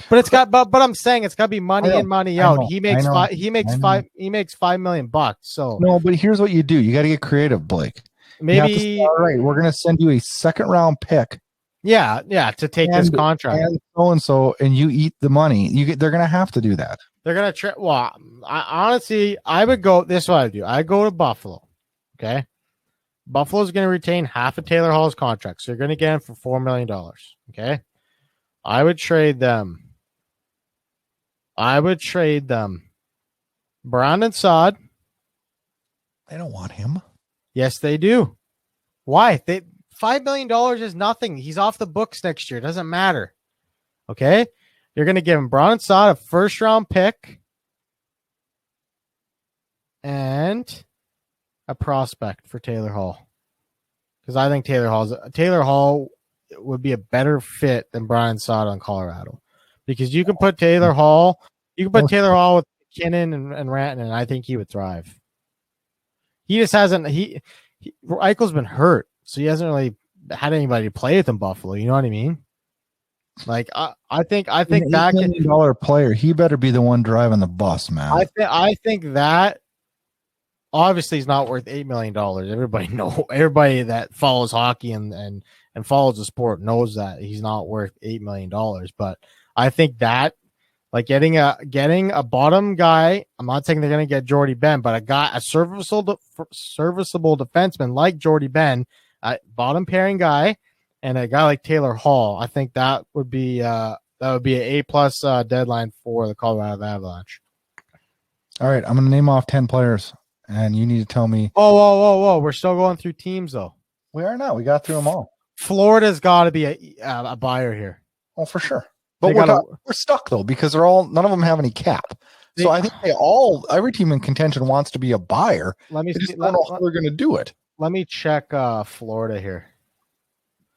But it's got. But I'm saying it's got to be money in, money out. He makes $5 million. So no, but here's what you do. You got to get creative, Blake. Maybe all right. We're going to send you a 2nd round pick. Yeah, to take this contract, and you eat the money. They're going to have to do that. They're going to Well, I would go. This is what I do. I go to Buffalo. Okay, Buffalo's going to retain half of Taylor Hall's contract, so you're going to get him for $4 million. Okay, I would trade them. Brandon Saad. They don't want him. Yes, they do. Why? $5 million is nothing. He's off the books next year. It doesn't matter. Okay? You're going to give him Brandon Saad a 1st round pick. and a prospect for Taylor Hall. Because I think Taylor Hall would be a better fit than Brian Saad on Colorado. Because you can put Taylor Hall with McKinnon and Rantanen, and I think he would thrive. He just hasn't. Eichel's been hurt, so he hasn't really had anybody to play with in Buffalo. You know what I mean? Like I think that $8 million player, he better be the one driving the bus, man. I think that obviously he's not worth $8 million. Everybody that follows hockey and follows the sport knows that he's not worth $8 million. But I think that like getting a bottom guy, I'm not saying they're going to get Jordy Ben, but a serviceable defenseman like Jordy Ben, a bottom pairing guy, and a guy like Taylor Hall, I think that would be an A-plus deadline for the Colorado Avalanche. All right, I'm going to name off 10 players, and you need to tell me. Whoa! We're still going through teams, though. We are not. We got through them all. Florida's got to be a buyer here. Oh, for sure. But we're stuck though because none of them have any cap. So I think every team in contention wants to be a buyer. Let me see. I don't know how they're going to do it. Let me check Florida here.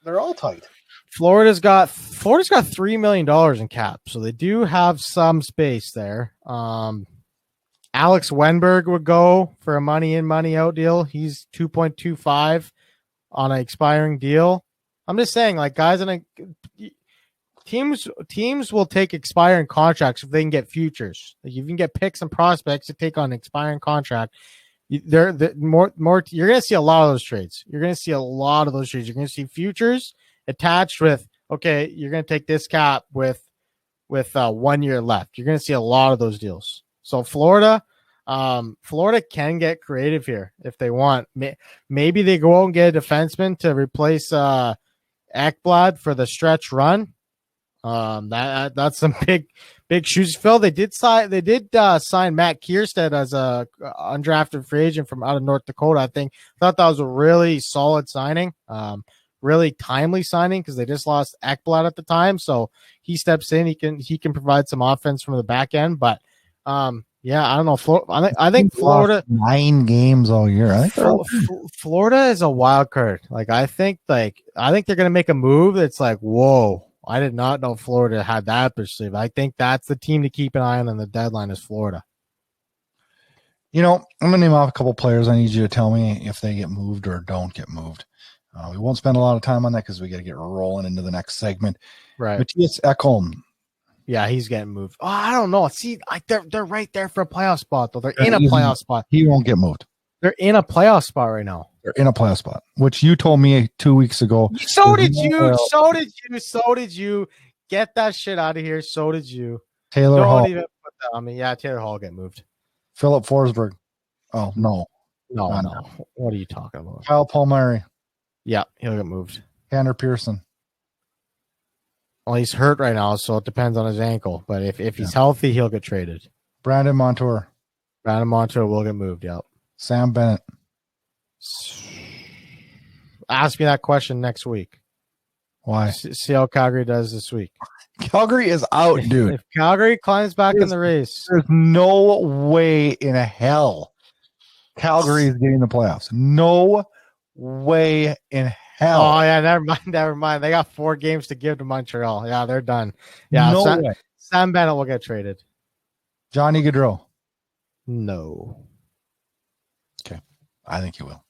They're all tight. Florida's got $3 million in cap, so they do have some space there. Alex Wenberg would go for a money in, money out deal. He's 2.25 on an expiring deal. I'm just saying, like guys teams will take expiring contracts if they can get futures. Like if you can get picks and prospects to take on an expiring contract, you're going to see a lot of those trades. You're going to see futures attached with, okay, you're going to take this cap with 1 year left. You're going to see a lot of those deals. So Florida can get creative here if they want. Maybe they go out and get a defenseman to replace Ekblad for the stretch run. That's some big shoes to fill. They did sign Matt Kierstead as a undrafted free agent from out of North Dakota. I thought that was a really solid signing, really timely signing because they just lost Ekblad at the time. So he steps in. He can provide some offense from the back end. But yeah, I don't know. I think Florida 9 games all year. I think Florida is a wild card. Like I think they're gonna make a move that's like, whoa. I did not know Florida had that perceived. I think that's the team to keep an eye on the deadline is Florida. You know, I'm going to name off a couple players. I need you to tell me if they get moved or don't get moved. We won't spend a lot of time on that because we got to get rolling into the next segment. Right. Matthias Ekholm. Yeah, he's getting moved. Oh, I don't know. See, they're right there for a playoff spot, though. They're in a playoff spot. He won't get moved. They're in a playoff spot right now. They're in a playoff spot, which you told me 2 weeks ago. So did you. Get that shit out of here. So did you. Taylor Hall. Don't even put that on me. Yeah, Taylor Hall get moved. Philip Forsberg. Oh, no. No. What are you talking about? Kyle Palmieri. Yeah, he'll get moved. Tanner Pearson. Well, he's hurt right now, so it depends on his ankle. But if he's healthy, he'll get traded. Brandon Montour. Will get moved, yep. Sam Bennett. Ask me that question next week. Why? See how Calgary does this week. Calgary is out, dude. If Calgary climbs back in the race. There's no way in hell Calgary is getting the playoffs. No way in hell. Oh, yeah, never mind. They got 4 games to give to Montreal. Yeah, they're done. Yeah, no way. Sam Bennett will get traded. Johnny Gaudreau. No. Okay. I think he will.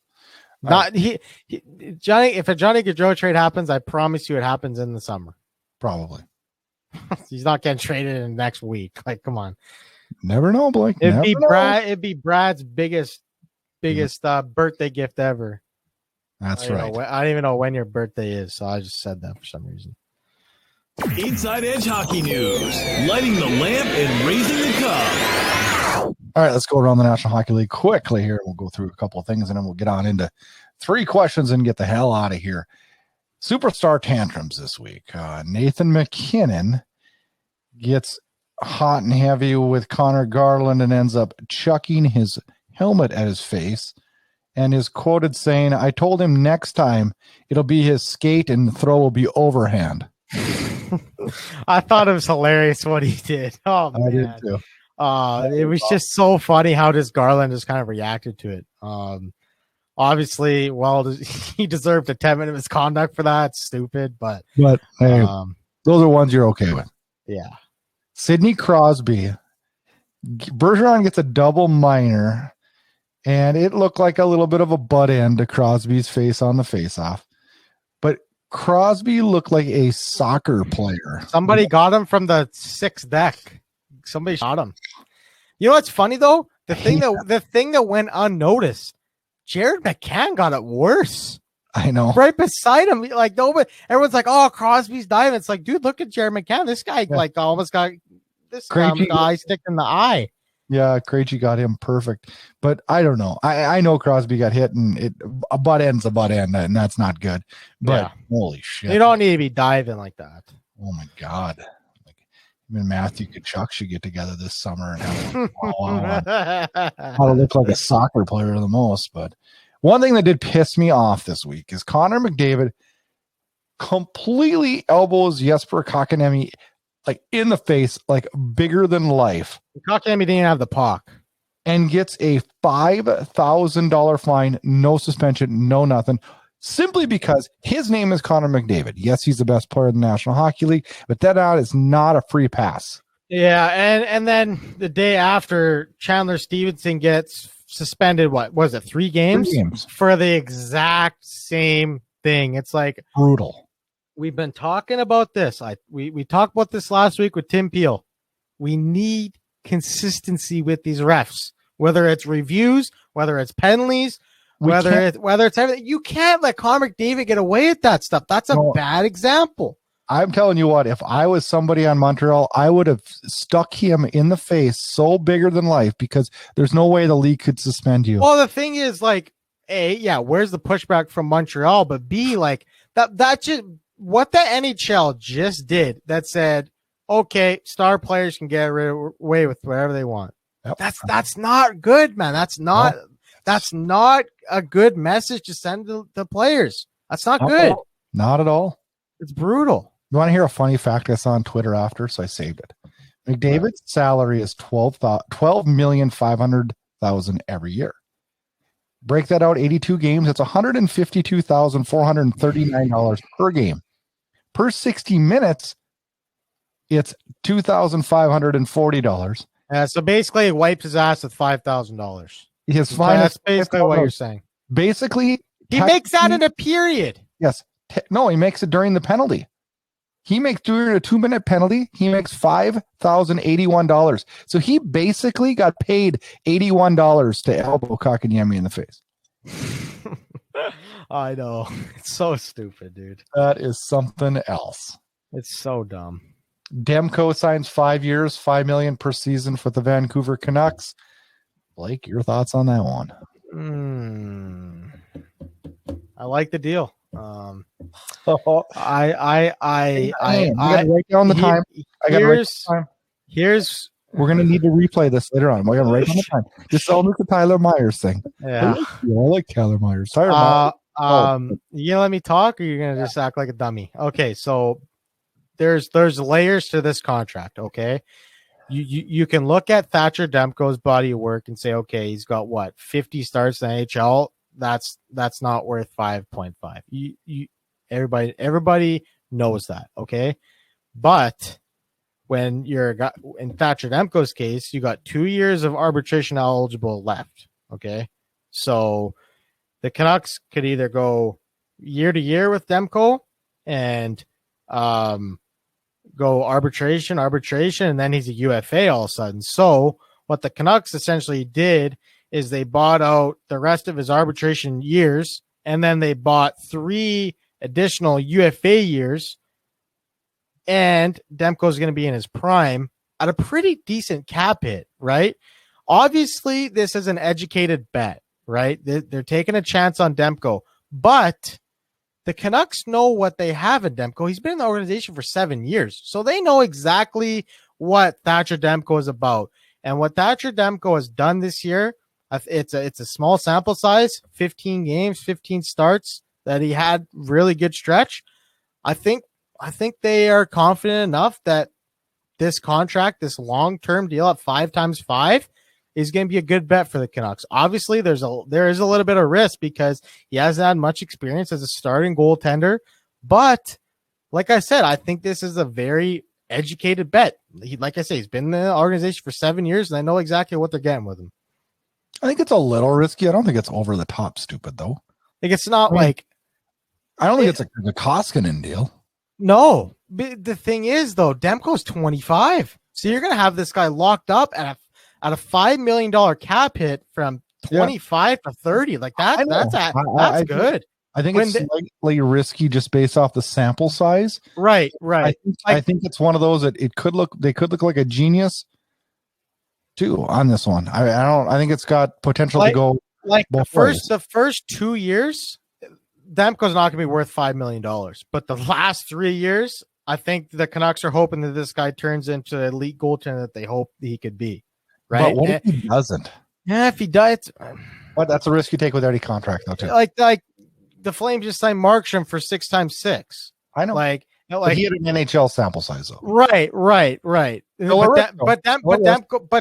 Johnny. If a Johnny Gaudreau trade happens, I promise you it happens in the summer. Probably. He's not getting traded in next week. Like, come on. Never know, Blake. It'd be Brad's biggest birthday gift ever. That's right. I don't even know when your birthday is, so I just said that for some reason. Inside Edge Hockey News, lighting the lamp and raising the cup. All right, let's go around the National Hockey League quickly here. We'll go through a couple of things, and then we'll get on into 3 questions and get the hell out of here. Superstar tantrums this week. Nathan McKinnon gets hot and heavy with Connor Garland and ends up chucking his helmet at his face and is quoted saying, "I told him next time it'll be his skate and the throw will be overhand." I thought it was hilarious what he did. Oh, man. I did too. It was just so funny how this Garland just kind of reacted to it. Obviously, he deserved a 10-minute misconduct for that. It's stupid, but hey, those are ones you're okay with. Yeah. Sidney Crosby. Bergeron gets a double minor, and it looked like a little bit of a butt end to Crosby's face on the faceoff. But Crosby looked like a soccer player. Somebody got him from the sixth deck. Somebody shot him. You know what's funny though? The thing that went unnoticed. Jared McCann got it worse. I know. Right beside him, like nobody. Everyone's like, "Oh, Crosby's diving." It's like, dude, look at Jared McCann. This guy like almost got this guy stick in the eye. Yeah, Krejci got him perfect. But I don't know. I know Crosby got hit, and a butt end's a butt end, and that's not good. But holy shit. You don't need to be diving like that. Oh my God. Like even Matthew Tkachuk should get together this summer and have how to look like a soccer player the most. But one thing that did piss me off this week is Connor McDavid completely elbows Jesper Kotkaniemi like in the face, like bigger than life. Kotkaniemi didn't have the puck. And gets a $5,000 fine, no suspension, no nothing, simply because his name is Connor McDavid. Yes, he's the best player in the National Hockey League, but that is not a free pass. Yeah, and then the day after, Chandler Stevenson gets suspended, what was it, 3 games? 3 games. For the exact same thing. It's like brutal. We've been talking about this. We talked about this last week with Tim Peel. We need consistency with these refs, whether it's reviews, whether it's penalties, whether it's everything. You can't let Connor McDavid get away with that stuff. That's a bad example. I'm telling you what, if I was somebody on Montreal, I would have stuck him in the face so bigger than life because there's no way the league could suspend you. Well, the thing is, like, A, yeah, where's the pushback from Montreal? But B, like, that just what the NHL just did that said, okay, star players can get away with whatever they want. Yep. That's not good, man. That's not a good message to send to the players. That's not good. Not at all. It's brutal. You want to hear a funny fact I saw on Twitter after, so I saved it. McDavid's salary is $12,500,000 every year. Break that out, 82 games. It's $152,439 per game. Per 60 minutes, it's $2,540. So basically, he wipes his ass with $5,000. His fine. That's basically what you're saying. Basically, he makes that in a period. Yes. No, he makes it during the penalty. He makes during a 2-minute penalty. He makes $5,081. So he basically got paid $81 to elbow Kotkaniemi in the face. I know. It's so stupid, dude. That is something else. It's so dumb. Demko signs 5 years, $5 million per season for the Vancouver Canucks. Blake, your thoughts on that one? I like the deal. I gotta write down the time. We're gonna need to replay this later on. We're gonna write down the time. Just all look at Tyler Myers thing. Yeah, I like Tyler Myers. You gonna let me talk, or you're gonna just act like a dummy? Okay, so there's layers to this contract. Okay, you can look at Thatcher Demko's body of work and say, okay, he's got 50 starts in the NHL. That's not worth 5.5. Everybody knows that, okay? But when you're in Thatcher Demko's case, you got 2 years of arbitration eligible left, okay? So the Canucks could either go year to year with Demko and go arbitration, and then he's a UFA all of a sudden. So what the Canucks essentially did is they bought out the rest of his arbitration years, and then they bought 3 additional UFA years, and Demko's going to be in his prime at a pretty decent cap hit, right? Obviously, this is an educated bet, right? They're taking a chance on Demko, but the Canucks know what they have in Demko. He's been in the organization for 7 years, so they know exactly what Thatcher Demko is about. And what Thatcher Demko has done this year, it's a small sample size, 15 games, 15 starts that he had really good stretch. I think they are confident enough that this contract, this long-term deal at 5 times 5 is going to be a good bet for the Canucks. Obviously, there is a little bit of risk because he hasn't had much experience as a starting goaltender. But like I said, I think this is a very educated bet. Like I say, he's been in the organization for 7 years, and I know exactly what they're getting with him. I think it's a little risky. I don't think it's over the top stupid, though. Like, it's not I don't think it's a Koskinen deal. No. The thing is, though, Demko's 25. So you're going to have this guy locked up at a $5 million cap hit from 25 to 30. Like, that's good. I think it's slightly risky just based off the sample size. Right. I think it's one of those that they could look like a genius too on this one. I think it's got potential to go the first 2 years, Demko's not going to be worth $5 million. But the last 3 years, I think the Canucks are hoping that this guy turns into the elite goaltender that they hope he could be. Right. But what if he doesn't? Yeah, if he does, but that's a risk you take with any contract, though, too. Like the Flames just signed Markstrom for 6 times 6. I know. But he had an NHL sample size, though. Right. But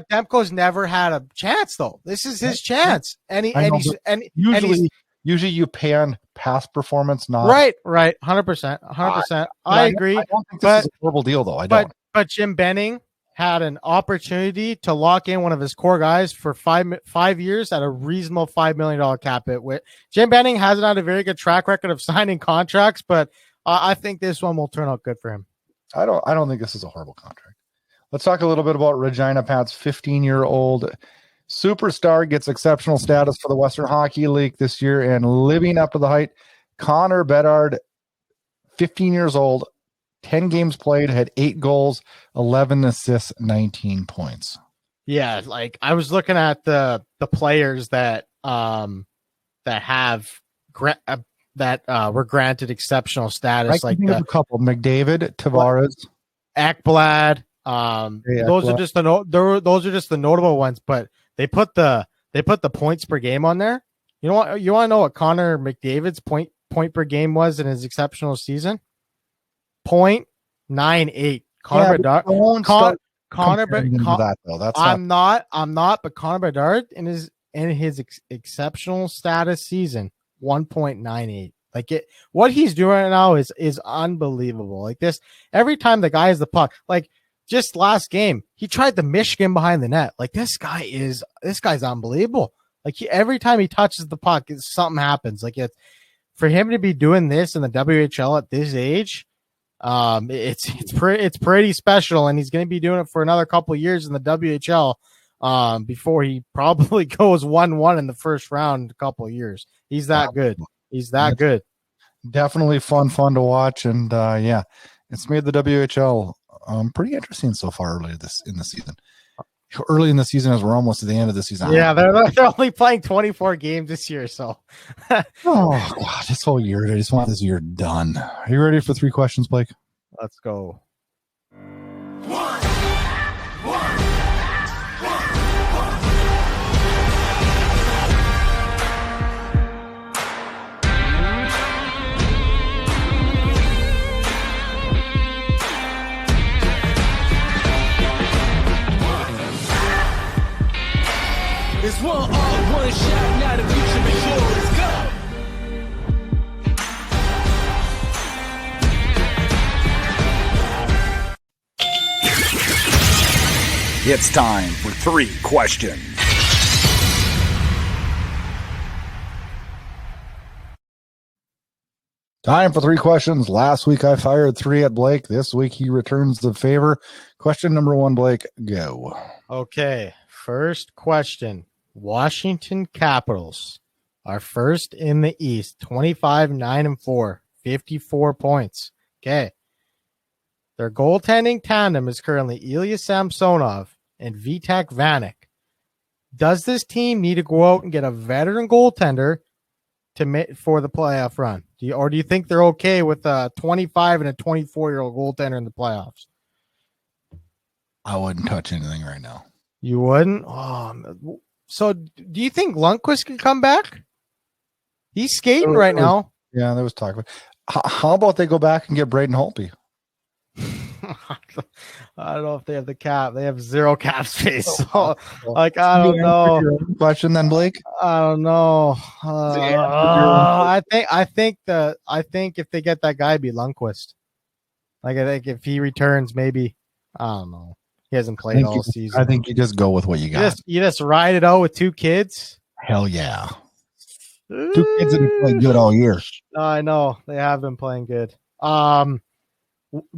Demko's never had a chance, though. This is his chance, usually you pan past performance, not right. 100%. I agree. I don't think this is a horrible deal, though. I don't. But Jim Benning had an opportunity to lock in one of his core guys for 5 years at a reasonable $5 million cap hit. With Jim Benning hasn't had a very good track record of signing contracts, but I think this one will turn out good for him. I don't think this is a horrible contract. Let's talk a little bit about Regina Pat's 15-year-old superstar gets exceptional status for the Western Hockey League this year and living up to the hype. Connor Bedard, 15 years old, 10 games played, had 8 goals, 11 assists, 19 points. Yeah, like I was looking at the players that were granted exceptional status. I think a couple: McDavid, Tavares, Ekblad. Those are just the notable ones. But they put the points per game on there. You know what? You want to know what Connor McDavid's point per game was in his exceptional season? 0.98. I'm not. But Connor Bedard in his exceptional status season, 1.98. Like what he's doing right now is unbelievable. Like this, every time the guy has the puck, like just last game, he tried the Michigan behind the net. Like this guy's unbelievable. Like every time he touches the puck, something happens. Like for him to be doing this in the WHL at this age, it's pretty special, and he's going to be doing it for another couple of years in the WHL before he probably goes 1-1 in the first round in a couple of years. He's that good. He's that good. Definitely fun to watch, and it's made the WHL pretty interesting so far early in the season. Early in the season, as we're almost at the end of the season. Yeah, they're only playing 24 games this year, so. Oh God, this whole year, I just want this year done. Are you ready for 3 questions, Blake? Let's go. It's one all, one shot, now the future is yours. Go! It's time for 3 questions. Time for 3 questions. Last week I fired 3 at Blake. This week he returns the favor. Question number 1, Blake, go. Okay, first question. Washington Capitals are first in the East, 25-9-4, 54 points. Okay. Their goaltending tandem is currently Ilya Samsonov and Vitek Vanek. Does this team need to go out and get a veteran goaltender for the playoff run? Do you think they're okay with a 25 and a 24-year-old goaltender in the playoffs? I wouldn't touch anything right now. You wouldn't? Oh, so do you think Lundqvist can come back? He's skating right now. Yeah, there was talk about. How about they go back and get Braden Holtby? I don't know if they have the cap. They have zero cap space. So, like, I don't know. Question then, Blake. I don't know. I think if they get that guy, it'd be Lundqvist. Like, I think if he returns, maybe, I don't know. He hasn't played all season. I think you just go with what you got. You just ride it out with 2 kids. Hell yeah. 2 kids that have played good all year. I know they have been playing good.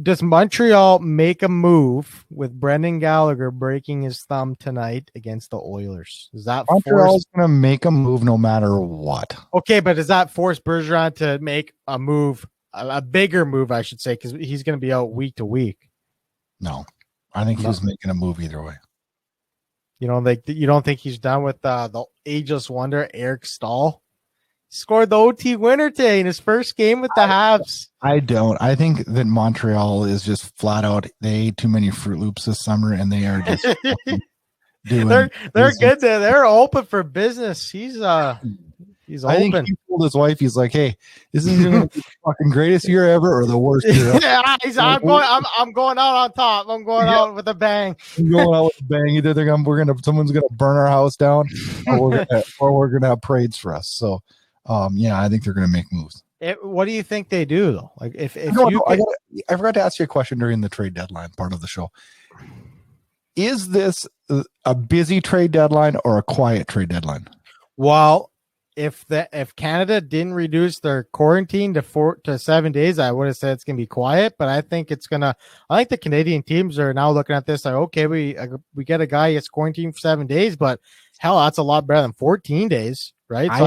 Does Montreal make a move with Brendan Gallagher breaking his thumb tonight against the Oilers? Is that Montreal's going to make a move no matter what? Okay, but does that force Bergeron to make a move, a bigger move, I should say, because he's going to be out week to week? No, I think he's making a move either way. You don't think he's done with the ageless wonder Eric Stahl? Scored the OT winner today in his first game with the Habs. I don't. I think that Montreal is just flat out. They ate too many Fruit Loops this summer, and they are just doing. They're good. They're open for business. He's open. I think he told his wife, he's like, "Hey, this is going to be the fucking greatest year ever, or the worst year ever." Yeah, I'm going out on top. I'm going out with a bang. I'm going out with a bang. Either someone's gonna burn our house down, or we're gonna have parades for us. So. I think they're going to make moves. What do you think they do though? Like if I forgot to ask you a question during the trade deadline part of the show. Is this a busy trade deadline or a quiet trade deadline? Well, if Canada didn't reduce their quarantine to 7 days, I would have said it's going to be quiet. But I think I think the Canadian teams are now looking at this like, okay, we get a guy gets quarantined for 7 days, but hell, that's a lot better than 14 days. Right. So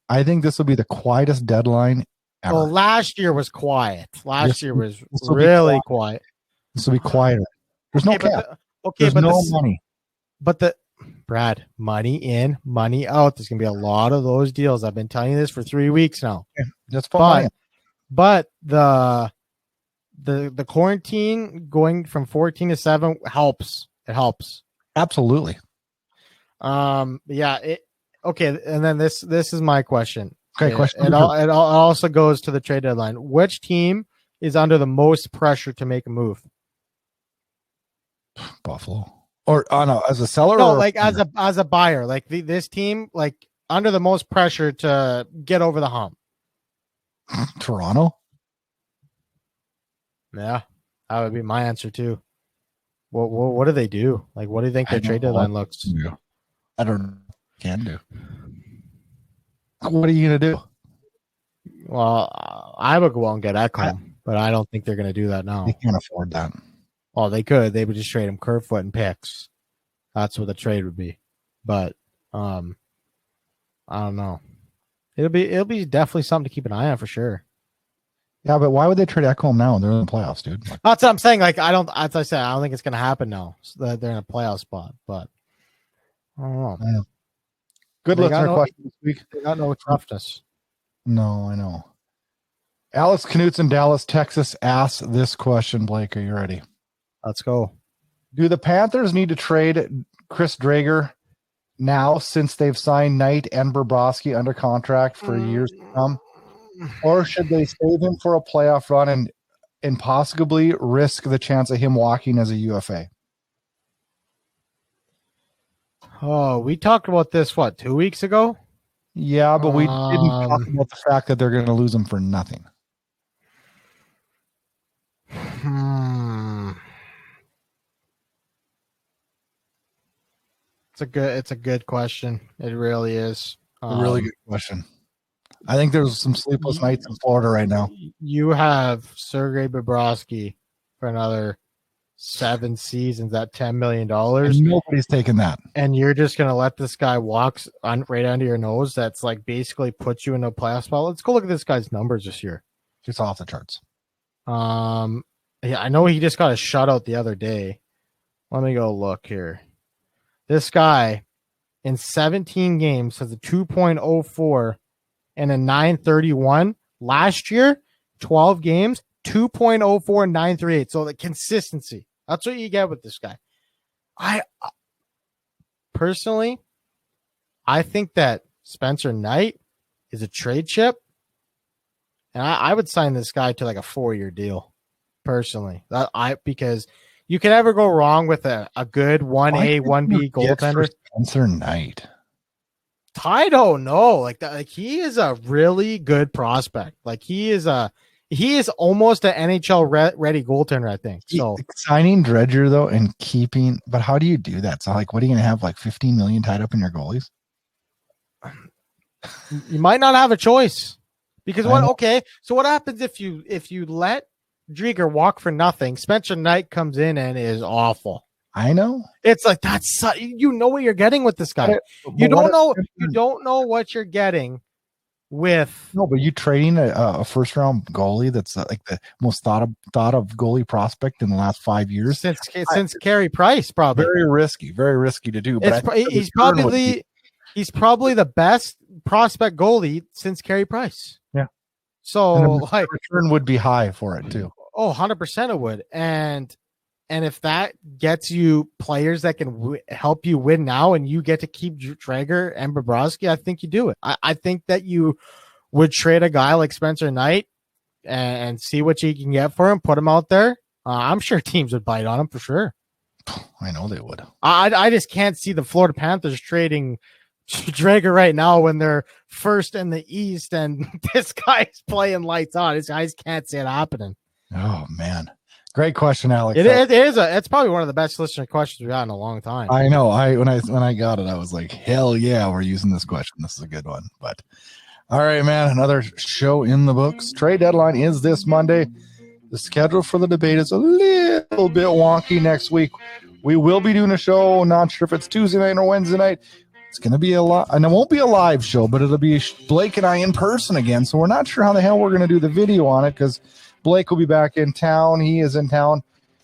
I think this will be the quietest deadline ever. Well, last year was quiet. Last year was really quiet. This will be quieter. There's no cap. There's no money. But Brad, money in, money out. There's gonna be a lot of those deals. I've been telling you this for 3 weeks now. Yeah, that's fine. But the quarantine going from 14 to 7 helps. It helps. Absolutely. Okay, and then this is my question. Okay, question. It also goes to the trade deadline. Which team is under the most pressure to make a move? Buffalo, or as a seller, no, or like as a buyer. Like this team, like under the most pressure to get over the hump. Toronto. Yeah, that would be my answer too. What do they do? Like, what do you think their trade deadline looks? Yeah. I don't know. Can do. What are you gonna do? Well, I would go out and get Ekholm, but I don't think they're gonna do that now. They can't afford that. Well, they could. They would just trade him Kerfoot and picks. That's what the trade would be. But I don't know. It'll be definitely something to keep an eye on for sure. Yeah, but why would they trade Ekholm now? They're in the playoffs, dude. That's what I'm saying. Like, as I said, I don't think it's gonna happen now. So they're in a playoff spot, but I don't know. I know. Good listener question this week. They got no toughness. No, I know. Alex Canucks in Dallas, Texas asks this question, Blake. Are you ready? Let's go. Do the Panthers need to trade Chris Driedger now since they've signed Knight and Bobrovsky under contract for years to come? Or should they save him for a playoff run and possibly risk the chance of him walking as a UFA? Oh, we talked about this, 2 weeks ago? Yeah, but we didn't talk about the fact that they're going to lose him for nothing. It's a good question. It really is. A really good question. I think there's some sleepless nights in Florida right now. You have Sergei Bobrovsky for another 7 seasons at $10 million. And nobody's taking that. And you're just going to let this guy walk right under your nose. That's like basically puts you in a playoff spot. Let's go look at this guy's numbers this year. It's off the charts. Yeah, I know he just got a shutout the other day. Let me go look here. This guy in 17 games has a 2.04 and a 931. Last year, 12 games, 2.04 and 938. So the consistency. That's what you get with this guy. I personally, I think that Spencer Knight is a trade chip. And I would sign this guy to like a 4-year deal. personally. Because you can never go wrong with a good 1A, 1B goaltender. Spencer Knight. I don't know. Like he is a really good prospect. Like he is almost an NHL ready goaltender, I think. So signing Driedger though and keeping, but how do you do that? So like, what are you going to have, like 15 million tied up in your goalies? You might not have a choice because so what happens if you let Driedger walk for nothing? Spencer Knight comes in and is awful. I know. It's like that's you know what you're getting with this guy. You don't know what you're getting with. No, but you trading a first round goalie that's like the most thought of goalie prospect in the last 5 years since Carey Price, probably very risky to do. But he's probably the best prospect goalie since Carey Price. Yeah. So like return would be high for it too. Oh, 100% it would. And if that gets you players that can help you win now and you get to keep Driedger and Bobrovsky, I think you do it. I think that you would trade a guy like Spencer Knight and see what you can get for him, put him out there. I'm sure teams would bite on him for sure. I know they would. I just can't see the Florida Panthers trading Driedger right now when they're first in the East and this guy's playing lights on. I just can't see it happening. Oh, man. Great question, Alex. It's probably one of the best listener questions we've had in a long time. I know. When I got it, I was like, hell yeah, we're using this question. This is a good one. But all right, man, another show in the books. Trade deadline is this Monday. The schedule for the debate is a little bit wonky next week. We will be doing a show. Not sure if it's Tuesday night or Wednesday night. It's going to be and it won't be a live show, but it'll be Blake and I in person again. So we're not sure how the hell we're going to do the video on it because Blake will be back in town. He is in town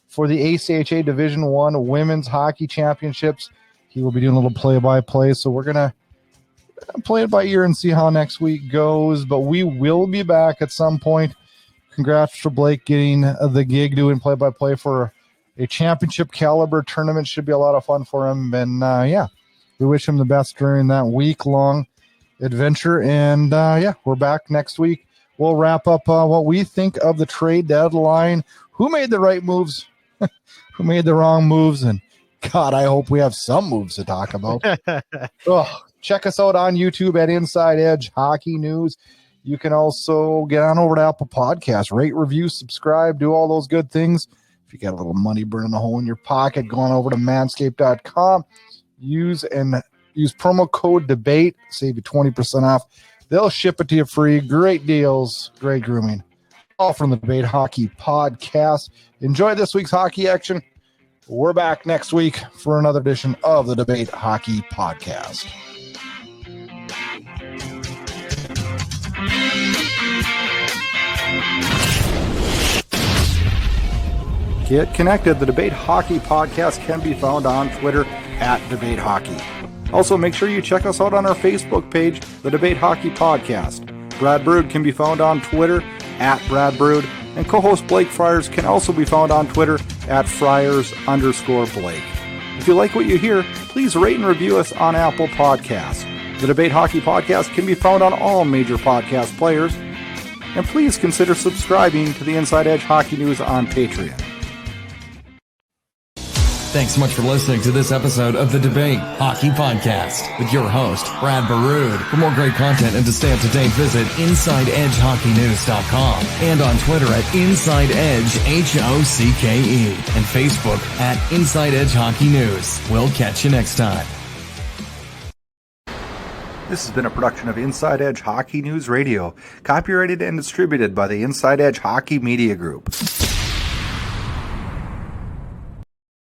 for the ACHA Division I Women's Hockey Championships. He will be doing a little play-by-play, so we're going to play it by ear and see how next week goes. But we will be back at some point. Congrats for Blake getting the gig doing play-by-play for a championship caliber tournament. Should be a lot of fun for him. And, we wish him the best during that week-long adventure. And, we're back next week. We'll wrap up what we think of the trade deadline, who made the right moves, who made the wrong moves, and God, I hope we have some moves to talk about. Check us out on YouTube at Inside Edge Hockey News. You can also get on over to Apple Podcasts, rate, review, subscribe, do all those good things. If you got a little money burning a hole in your pocket, go on over to manscaped.com. Use promo code DEBATE, save you 20% off. They'll ship it to you free. Great deals, great grooming. All from the Debate Hockey Podcast. Enjoy this week's hockey action. We're back next week for another edition of the Debate Hockey Podcast. Get connected. The Debate Hockey Podcast can be found on Twitter at Debate Hockey. Also, make sure you check us out on our Facebook page, The Debate Hockey Podcast. Brad Burud can be found on Twitter at Brad Burud, and co-host Blake Friars can also be found on Twitter at Friars_Blake. If you like what you hear, please rate and review us on Apple Podcasts. The Debate Hockey Podcast can be found on all major podcast players, and please consider subscribing to the Inside Edge Hockey News on Patreon. Thanks so much for listening to this episode of the Debate Hockey Podcast with your host, Brad Burud. For more great content and to stay up to date, visit InsideEdgeHockeyNews.com and on Twitter at InsideEdgeHOCKE and Facebook at Inside Edge Hockey News. We'll catch you next time. This has been a production of Inside Edge Hockey News Radio, copyrighted and distributed by the Inside Edge Hockey Media Group.